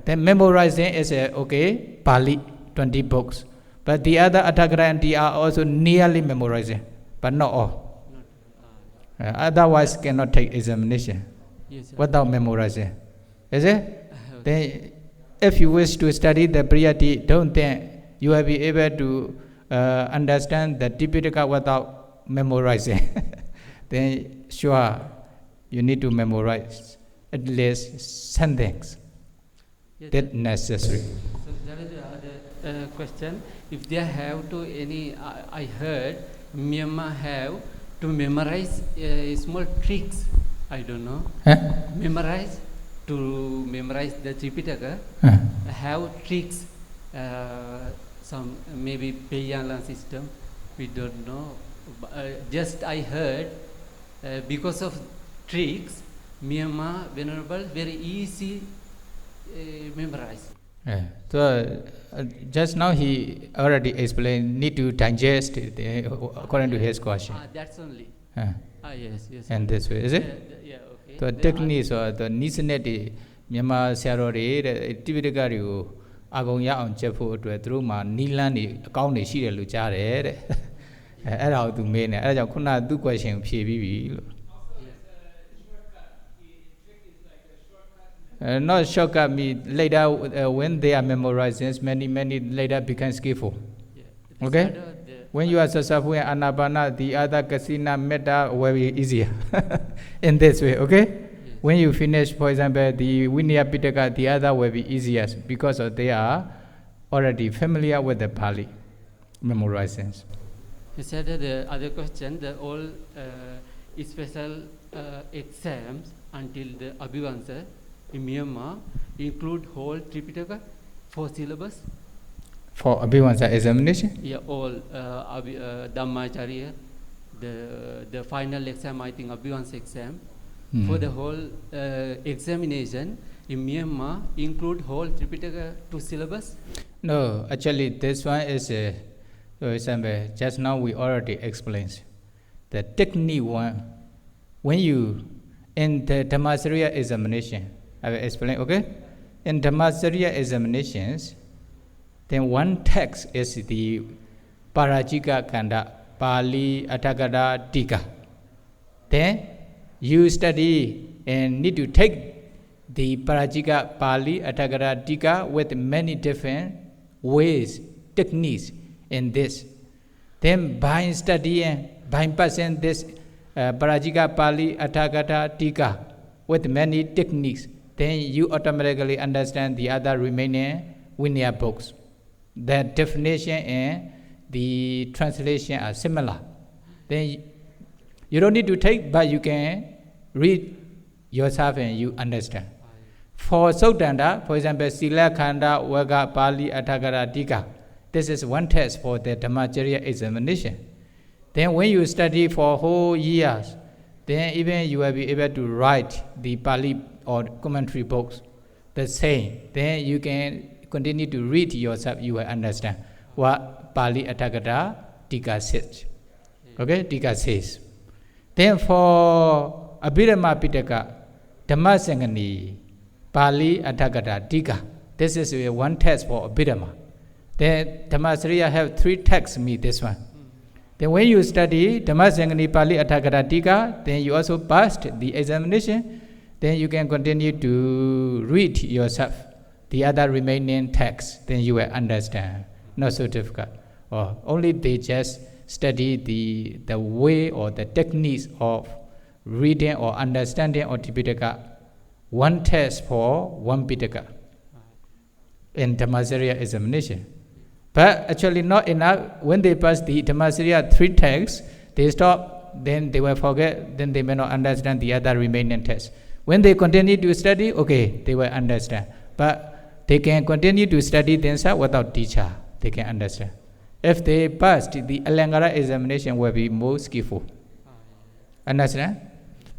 Then memorizing is okay, Pali, 20 books. But the other Atthakatha and Tika are also nearly memorizing, but not all. Otherwise cannot take examination without memorizing. Is it? Then if you wish to study the Priyati, don't think you will be able to understand the Tipitaka without memorizing. Then sure, you need to memorize at least some things. That's necessary. So there is another question. If they have to I heard Myanmar have to memorize small tricks. I don't know. Memorize the Tripitaka. Have tricks. Some maybe Peyala system. We don't know. Just I heard because of tricks, Myanmar Venerable very easy memorize. So just now he already explained, need to digest it according to his question. That's only. Yes. And this way, is it? Yeah, okay. So techniques or the Nisaneti, Myanmar Sarori, Tipitaka, Agonya on Chefu to a Truma, Nilani, County Shira Luchare, how to mean it. I could not do question PBB. Not shortcut me later when they are memorizing, many later become skillful. Okay? When you are successful in Anapana, the other Kasina Metta will be easier. In this way, okay? When you finish, for example, the Vinaya Pitaka, the other will be easier because they are already familiar with the Pali memorizations. He said that the other question, the all special exams until the Abhivansa in Myanmar include whole Tripitaka, 4 syllabus. For Abhivansa examination? Yeah, all Dhammacharya, the final exam, I think Abhivansa exam. For the whole examination in Myanmar include whole Tripitaka 2 syllabus? No, actually this one is for example, just now we already explained the technique one. When you in the Dhammasariya examination, I will explain, okay? In Dhammasariya examinations, then one text is the Parajika Kanda, Pali, Atthakatha, Tika. Then you study and need to take the Parajika, Pali, Atthakatha, Tika with many different ways, techniques in this. Then by studying, by passing this Parajika Pali Atthakatha Tika with many techniques, then you automatically understand the other remaining Vinaya books. The definition and the translation are similar. Then you don't need to take, but you can read yourself and you understand. For Sotanda, for example, Sila Khanda Vaga Pali Atthakatha Tika, this is one test for the Dhammacharya examination. Then when you study for whole years, then even you will be able to write the Pali or commentary books the same. Then you can continue to read yourself, you will understand what Pali Atthakatha Tika says. Okay, Tika says. Then for Abhidhamma Pitaka, Dhamma Sangani, Pali Atthakatha Tika, this is one text for Abhidhamma. Then Dhammacharya have 3 texts, meet this one. Then when you study Dhamma Sangani Pali Atthakatha Tika, then you also passed the examination, then you can continue to read yourself the other remaining texts, then you will understand. Not so difficult. Or only they just study the way or the techniques of reading or understanding of Tipitaka, one test for one Pitaka in Dhammacharya examination. But actually not enough. When they pass the Dhammacharya 3 texts, they stop, then they will forget, then they may not understand the other remaining texts. When they continue to study, okay, they will understand. But they can continue to study themselves without teacher, they can understand. If they passed, the Alangara examination will be more skillful. Understand?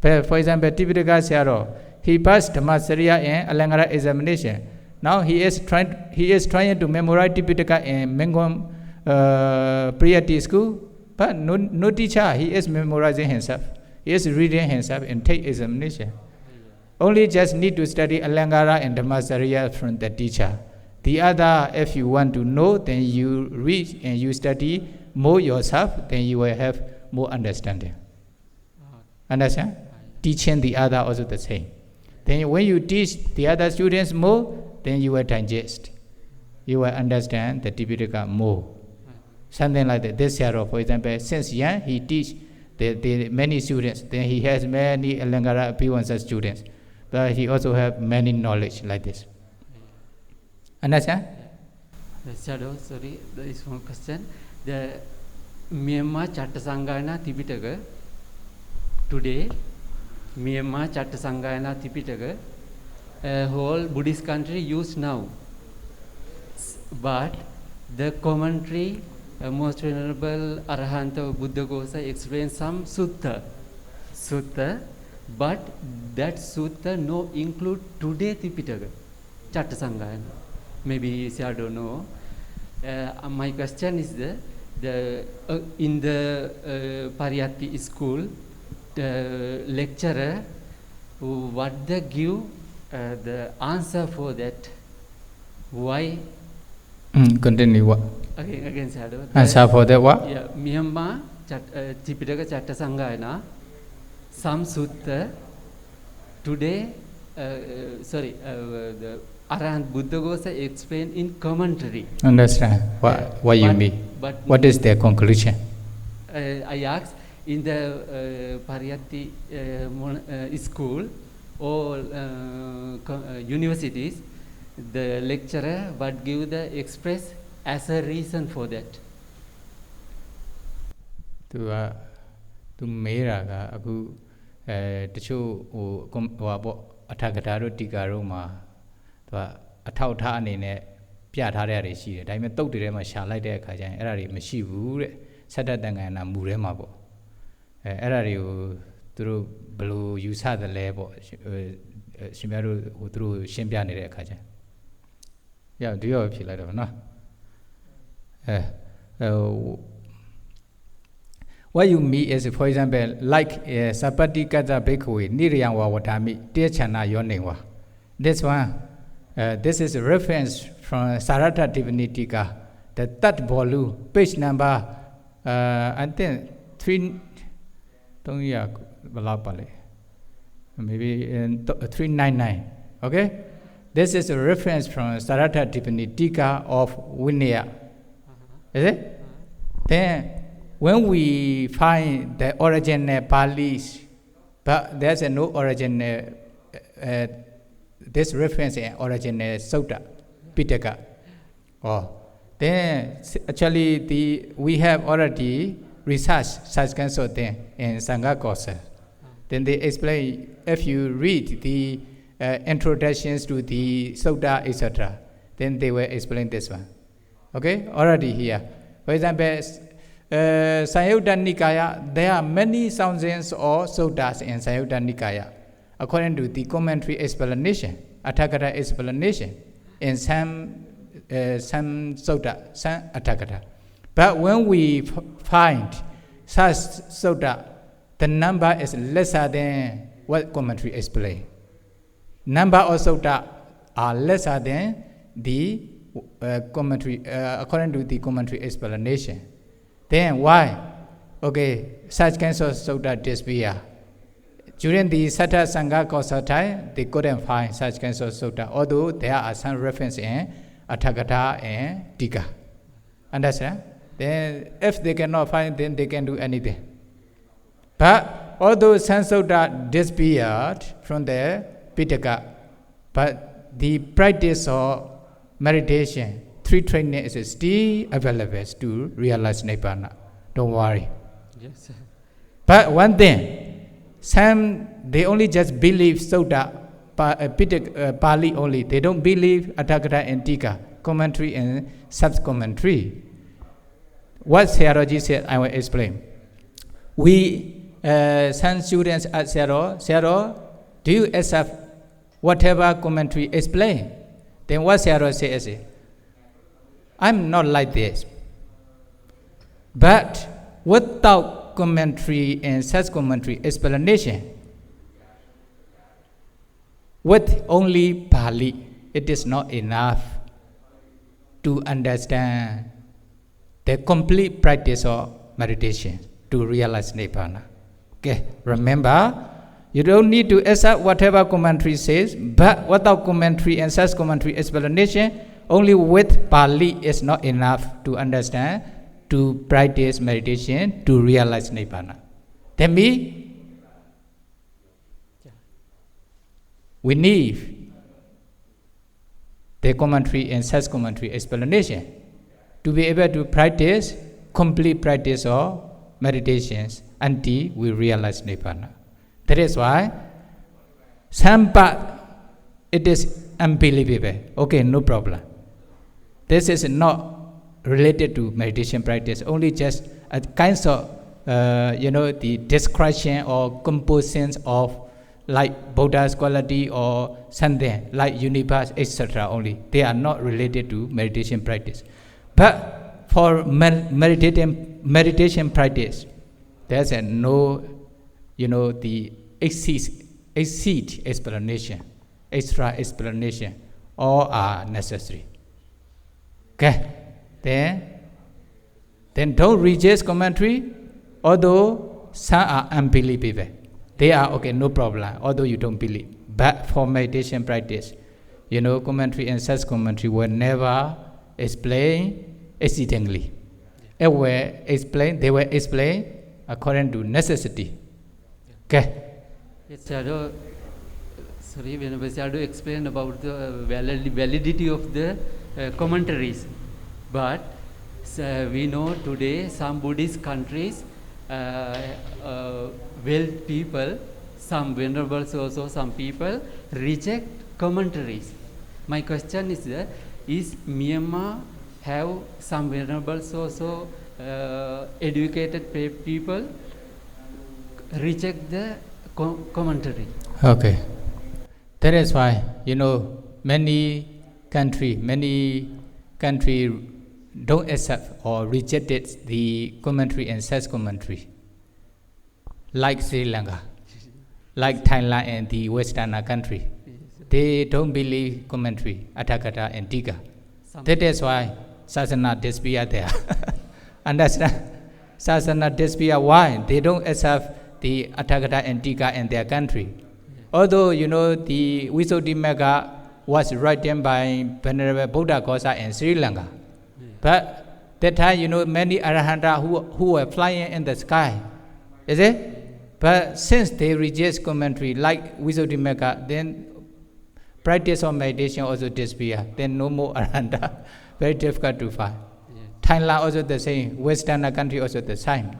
But for example, Tipitaka Sayadaw, he passed Dhammacharya and Alangara examination. Now he is trying to memorize Tipitaka in Mengom Priyati school, but no teacher, he is memorizing himself. He is reading himself and take examination. Only just need to study Alangara and Dhammacharya from the teacher. The other, if you want to know, then you read and you study more yourself, then you will have more understanding. Understand? Teaching the other also the same. Then when you teach the other students more, then you will digest. You will understand the Tipitaka more. Something like that. This Sayadaw, for example, since young, he teach the many students. Then he has many Alangara P1 students. But he also have many knowledge like this. Understand? Sayadaw, sorry, there is one question. The Myanmar Chattasangana Tipitaka, today, Myanmar Chattasangana Tipitaka, whole Buddhist country use now. But the commentary, Most Venerable Arahanta Buddhaghosa explains some sutta, but that sutta no include today Tipitaka, Chattasangana. Maybe I don't know. My question is in the Pariyatti school, the lecturer, what they give the answer for that? Why? Continue what? Again, Sayadaw. Answer for that what? Yeah, Myanmar Tipitaka Chattasangana, some sutta today. The Arahant Buddhaghosa explained in commentary. Understand what you mean? But what is their conclusion? I asked in the Pariyatti school or universities, the lecturer would give the express as a reason for that. To Mera, who to show Atthakatha Tika Roma. A tauta in a piata she, I may talk to them a shall like their kajan, Erari Meshivu, Sadatang and a Muremabo. Erari through blue, you saw the label, Shimeru through Shimpiani kajan. Yeah, do you feel like no? What you mean is, for example, like Sapati Kaza Bekui, Nirian Watami, dear Chana Yonewa. This one. This is a reference from Sarata Divinitika, the third volume, page number, I think 399. Okay? This is a reference from Sarata Divinitika of Vinaya. Is it? Then when we find the original Pali's, but there's no original, this reference in original Sutta, Pitaka. Then actually we have already researched such kinds of things in Sangha courses. Then they explain, if you read the introductions to the Sutta, etc., then they will explain this one. Okay, already here. For example, Sayadaws Nikaya, there are many thousands of suttas in Sayadaws Nikaya, according to the commentary explanation, Atthakatha explanation, in some sutta, some Atthakatha. But when we find such sutta, the number is lesser than what commentary explain. Number of sutta are lesser than the commentary, according to the commentary explanation. Then why? Okay, such kinds of sutta disappear. During the Sattha Sangha course time, they couldn't find such kinds of sutta, although there are some references in Atthakatha and Tika. Understand? Then if they cannot find, then they can do anything. But although some sutta disappeared from the Pitaka, but the practice of meditation, 3 training is still available to realize Nibbana. Don't worry. Yes. But one thing, some they only just believe Sutta, Pali only. They don't believe Atthakatha and Tika, commentary and sub-commentary. What Sayadaws said, I will explain. We, some students at Sayadaws, do you accept whatever commentary explain? Then what Sayadaws says is, I'm not like this. But without commentary and such commentary explanation, with only Pali, it is not enough to understand the complete practice of meditation to realize Nibbana. Okay, remember, you don't need to accept whatever commentary says, but without commentary and such commentary explanation, only with Pali is not enough to understand, to practice meditation, to realize Nibbana. That means we need the commentary and such commentary explanation to be able to practice complete practice of meditations until we realize Nibbana. That is why some part it is unbelievable. Okay, no problem. This is not related to meditation practice, only just a kinds of the description or compositions of like Buddha's quality or something like universe, etc. only. They are not related to meditation practice. But for meditation practice, there's no, the exceed explanation, extra explanation, all are necessary. Okay, then don't reject commentary, although some are unbelievable. They are okay, no problem, although you don't believe. But for meditation practice, commentary and such commentary will never explain exceedingly. They will explain according to necessity. Okay. Yes, Sayadaws. Sorry, when Sayadaws explained about the validity of the commentaries, but we know today some Buddhist countries, wealth people, some venerables also, some people reject commentaries. My question is Myanmar have some venerables also, educated people reject the commentary? Okay. That is why, many country don't accept or rejected the commentary and such commentary. Like Sri Lanka, like Thailand and the Western country. They don't believe commentary, Atthakatha and Tika. That is why Sasana disappear there. Understand? Sasana disappear. Why? They don't accept the Atthakatha and Tika in their country. Although, the Visuddhimagga was written by Venerable Buddha Kosa in Sri Lanka. But That time, you know, many arahanta who were flying in the sky. Is it? But since they reject commentary, like Visuddhimagga, then practice of meditation also disappear. Then no more arahanta. Very difficult to find. Thailand also the same. Western country also the same.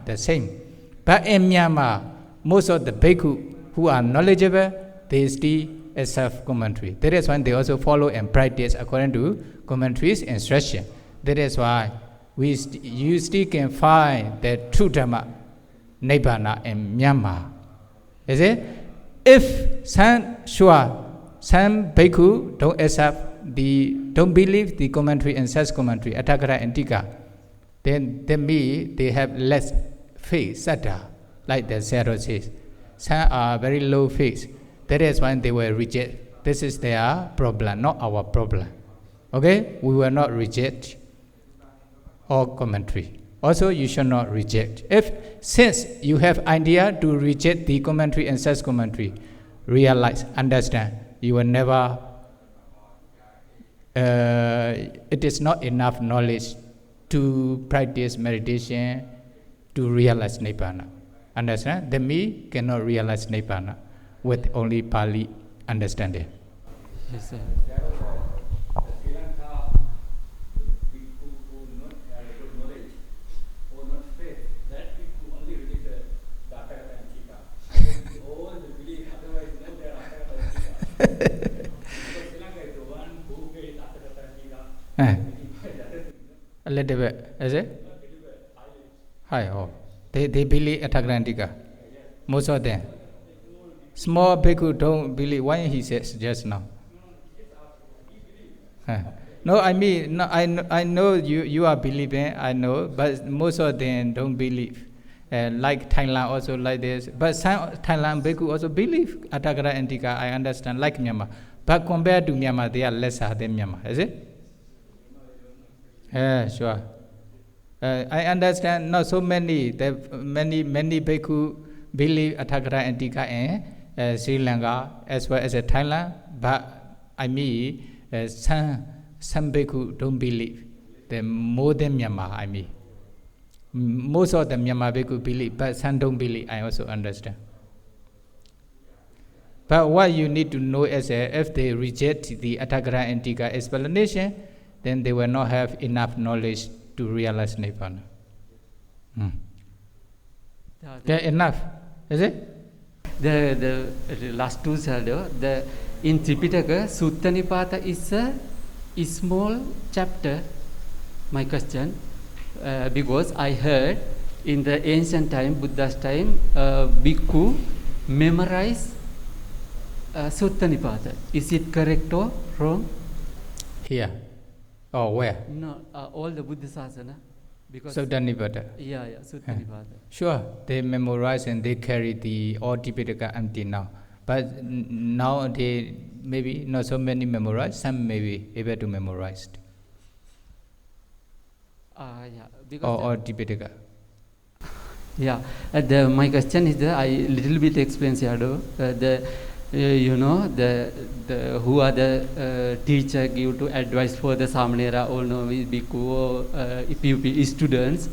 But in Myanmar, most of the bhikkhu who are knowledgeable, they still accept commentary. That is why they also follow and practice according to commentary's instruction. That is why you still can find the true Dhamma, Nibbana in Myanmar. Is it? If some bhikkhu don't believe the commentary and such commentary, Atthakara and Tika, then they have less faith, saddha, like the Sayadaws says. Some are very low faith. That is why they will reject. This is their problem, not our problem. Okay? We will not reject all commentary. Also, you should not reject. Since you have idea to reject the commentary and such commentary, realize, understand, you will never, it is not enough knowledge to practice meditation to realize Nibbana. Understand? The me cannot realize Nibbana with only Pali understanding. Yes, sir. A little bit, is it? Hi, oh. They believe Atthakara. Most of them. Small bhikkhu don't believe. Why he says just now? No, I mean, no, I know you are believing, I know, but most of them don't believe. Like Thailand also like this. But some Thailand bhikkhu also believe Atthakara and Tika, I understand, like Myanmar. But compared to Myanmar, they are lesser than Myanmar, is it? Yeah, sure. I understand not so many, many bhikkhu believe Atthakara and Tika in Sri Lanka as well as Thailand, but I mean some bhikkhu don't believe. They're more than Myanmar, I mean. Most of the Myanmar bhikkhu believe, but some don't believe, I also understand. But what you need to know is if they reject the Atthakara and Tika explanation, then they will not have enough knowledge to realize Nibbana. They're enough, is it? The last two shadow, in Tripitaka, Sutta Nipata is a small chapter. My question, because I heard in the ancient time, Buddha's time, bhikkhu memorize Sutta Nipata. Is it correct or wrong? Here. Oh, where? No, all the Buddha Sasana. Because Sutta Nipata. Yeah, Sutta Nipata. Sure, they memorize and they carry the all Tipitaka until now. But now they maybe not so many memorize, some may be able to memorize. Because or Tipitaka. Yeah, my question is I little bit explain Sayadaw. You know, the who are the teacher give to advice for the Samanera or novice bhikkhu students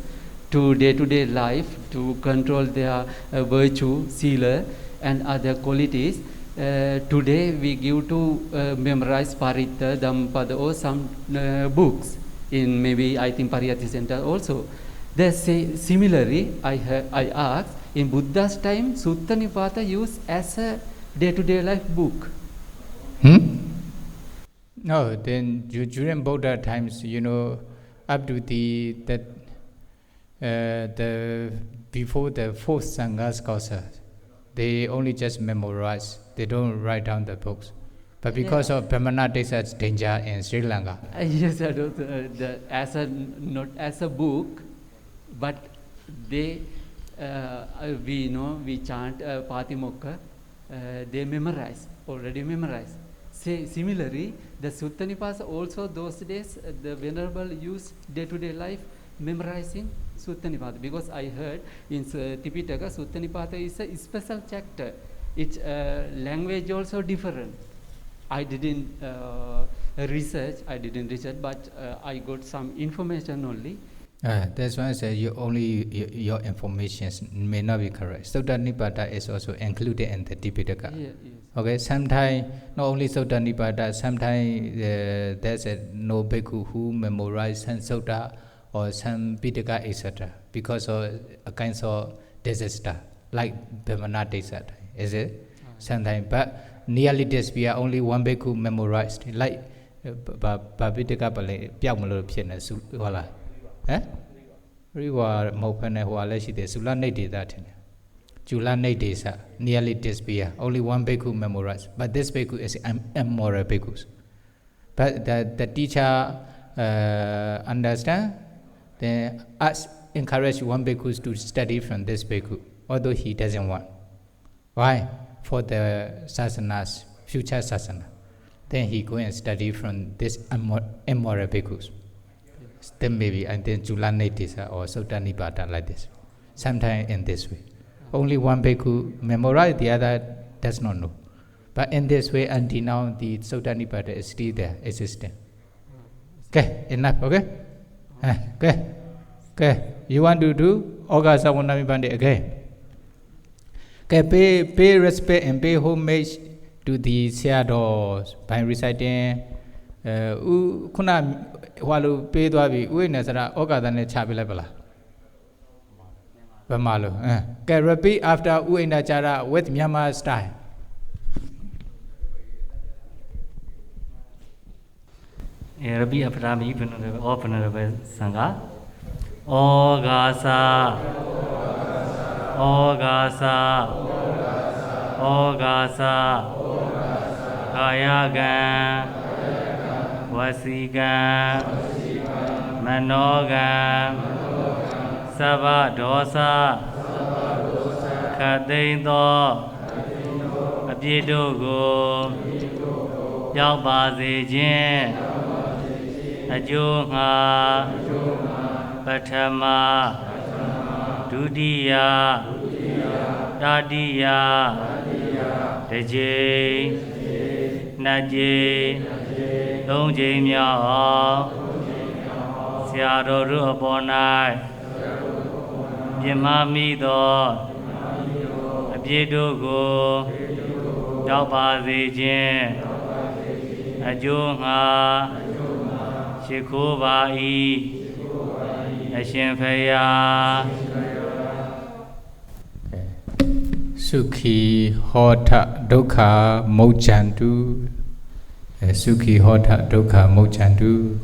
to day-to-day life to control their virtue, sila and other qualities. Today we give to memorize Paritta, Dhammapada or some books in maybe I think Pariyati Center also. They say similarly I ask in Buddha's time Sutta Nipata used as a day-to-day life book. No, then during Buddha times, you know, up to the before the fourth Sangha's Kosa, they only just memorize. They don't write down the books. But because of Brahmanatisa's danger in Sri Lanka. Yes, I don't, not as a book, but they we chant Patimokka. They already memorize. Similarly, the Sutta Nipata also those days the Venerable used day-to-day life memorizing Sutta Nipata, because I heard in Tipitaka Sutta Nipata is a special chapter. Its language also different. I didn't research, but I got some information only. That's why I say your information may not be correct. Sutta Nipata is also included in the Tipitaka. Yes. Okay, sometimes not only Sutta Nipata, sometimes there's no bhikkhu who memorize some Sutta or some Pitaka, etc. because of a kind of disaster, like Bhimana disaster, is it? Sometimes, but nearly this we are only one bhikkhu memorized, like Babitaka Pale, Piamalo Piana, Suala. Riwa Mopane Hualeshi de Sula Nadi that. Jula Nadisa, nearly this year, only one bhikkhu memorized. But this bhikkhu is immoral bhikkhus. But the teacher understand, then us encourage one bhikkhu to study from this bhikkhu, although he doesn't want. Why? For the sasanas, future sasana. Then he go and study from this immoral bhikkhus. Then maybe, and then Jula Nadisa or Sutta Nipata like this. Sometimes in this way. Only one bhikkhu memorize, the other does not know. But in this way, until now, the Sutta Nipata is still there, existing. Okay, enough, okay? Okay. You want to do Oga Sawanami Bandi again? Okay, pay respect and pay homage to the Sayadaws by reciting Kuna Walu pay Dwabi, Uinazara, Oga than a Chabilabala. Bamalo. Okay, repeat after Uina Chara with Myanmar style. Repeat after me, open the Sangha. Ogasa, Ogasa, Ogasa, Kayagan, Wasigan, Manogan, Sayadaws, Kadindo, Abyidugo, Yalbazijin, Ajunga, Patama, Dudiya, Dadiya, Deje, Naje, TawyaMaymyo, Sayadaws Abonai, Yamamido, Abyidugo, Yalbazijin, Ajunga, Shikubai, Ashinfaya. Sukhi Hota Dukha Mochantu. Sukhi Hota Dukha Mochantu.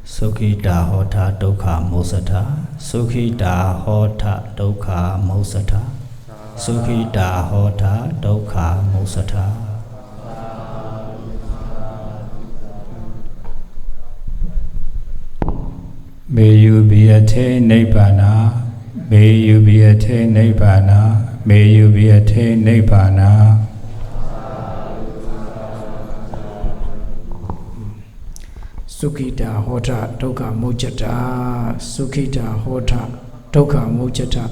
Sukhita Hota Dukha Mosata. Sukhita Hota Dukha Mosata. Sukhita Hota Dukha Mosata. May you be attained Nibbana. May you be attained Nibbana. May you be attained Nibbana. Sukhita Hota Dukha Mocchata. Sukhita Hota Dukha Mocchata.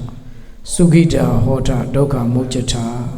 Sukhita Hota Dukha Mocchata.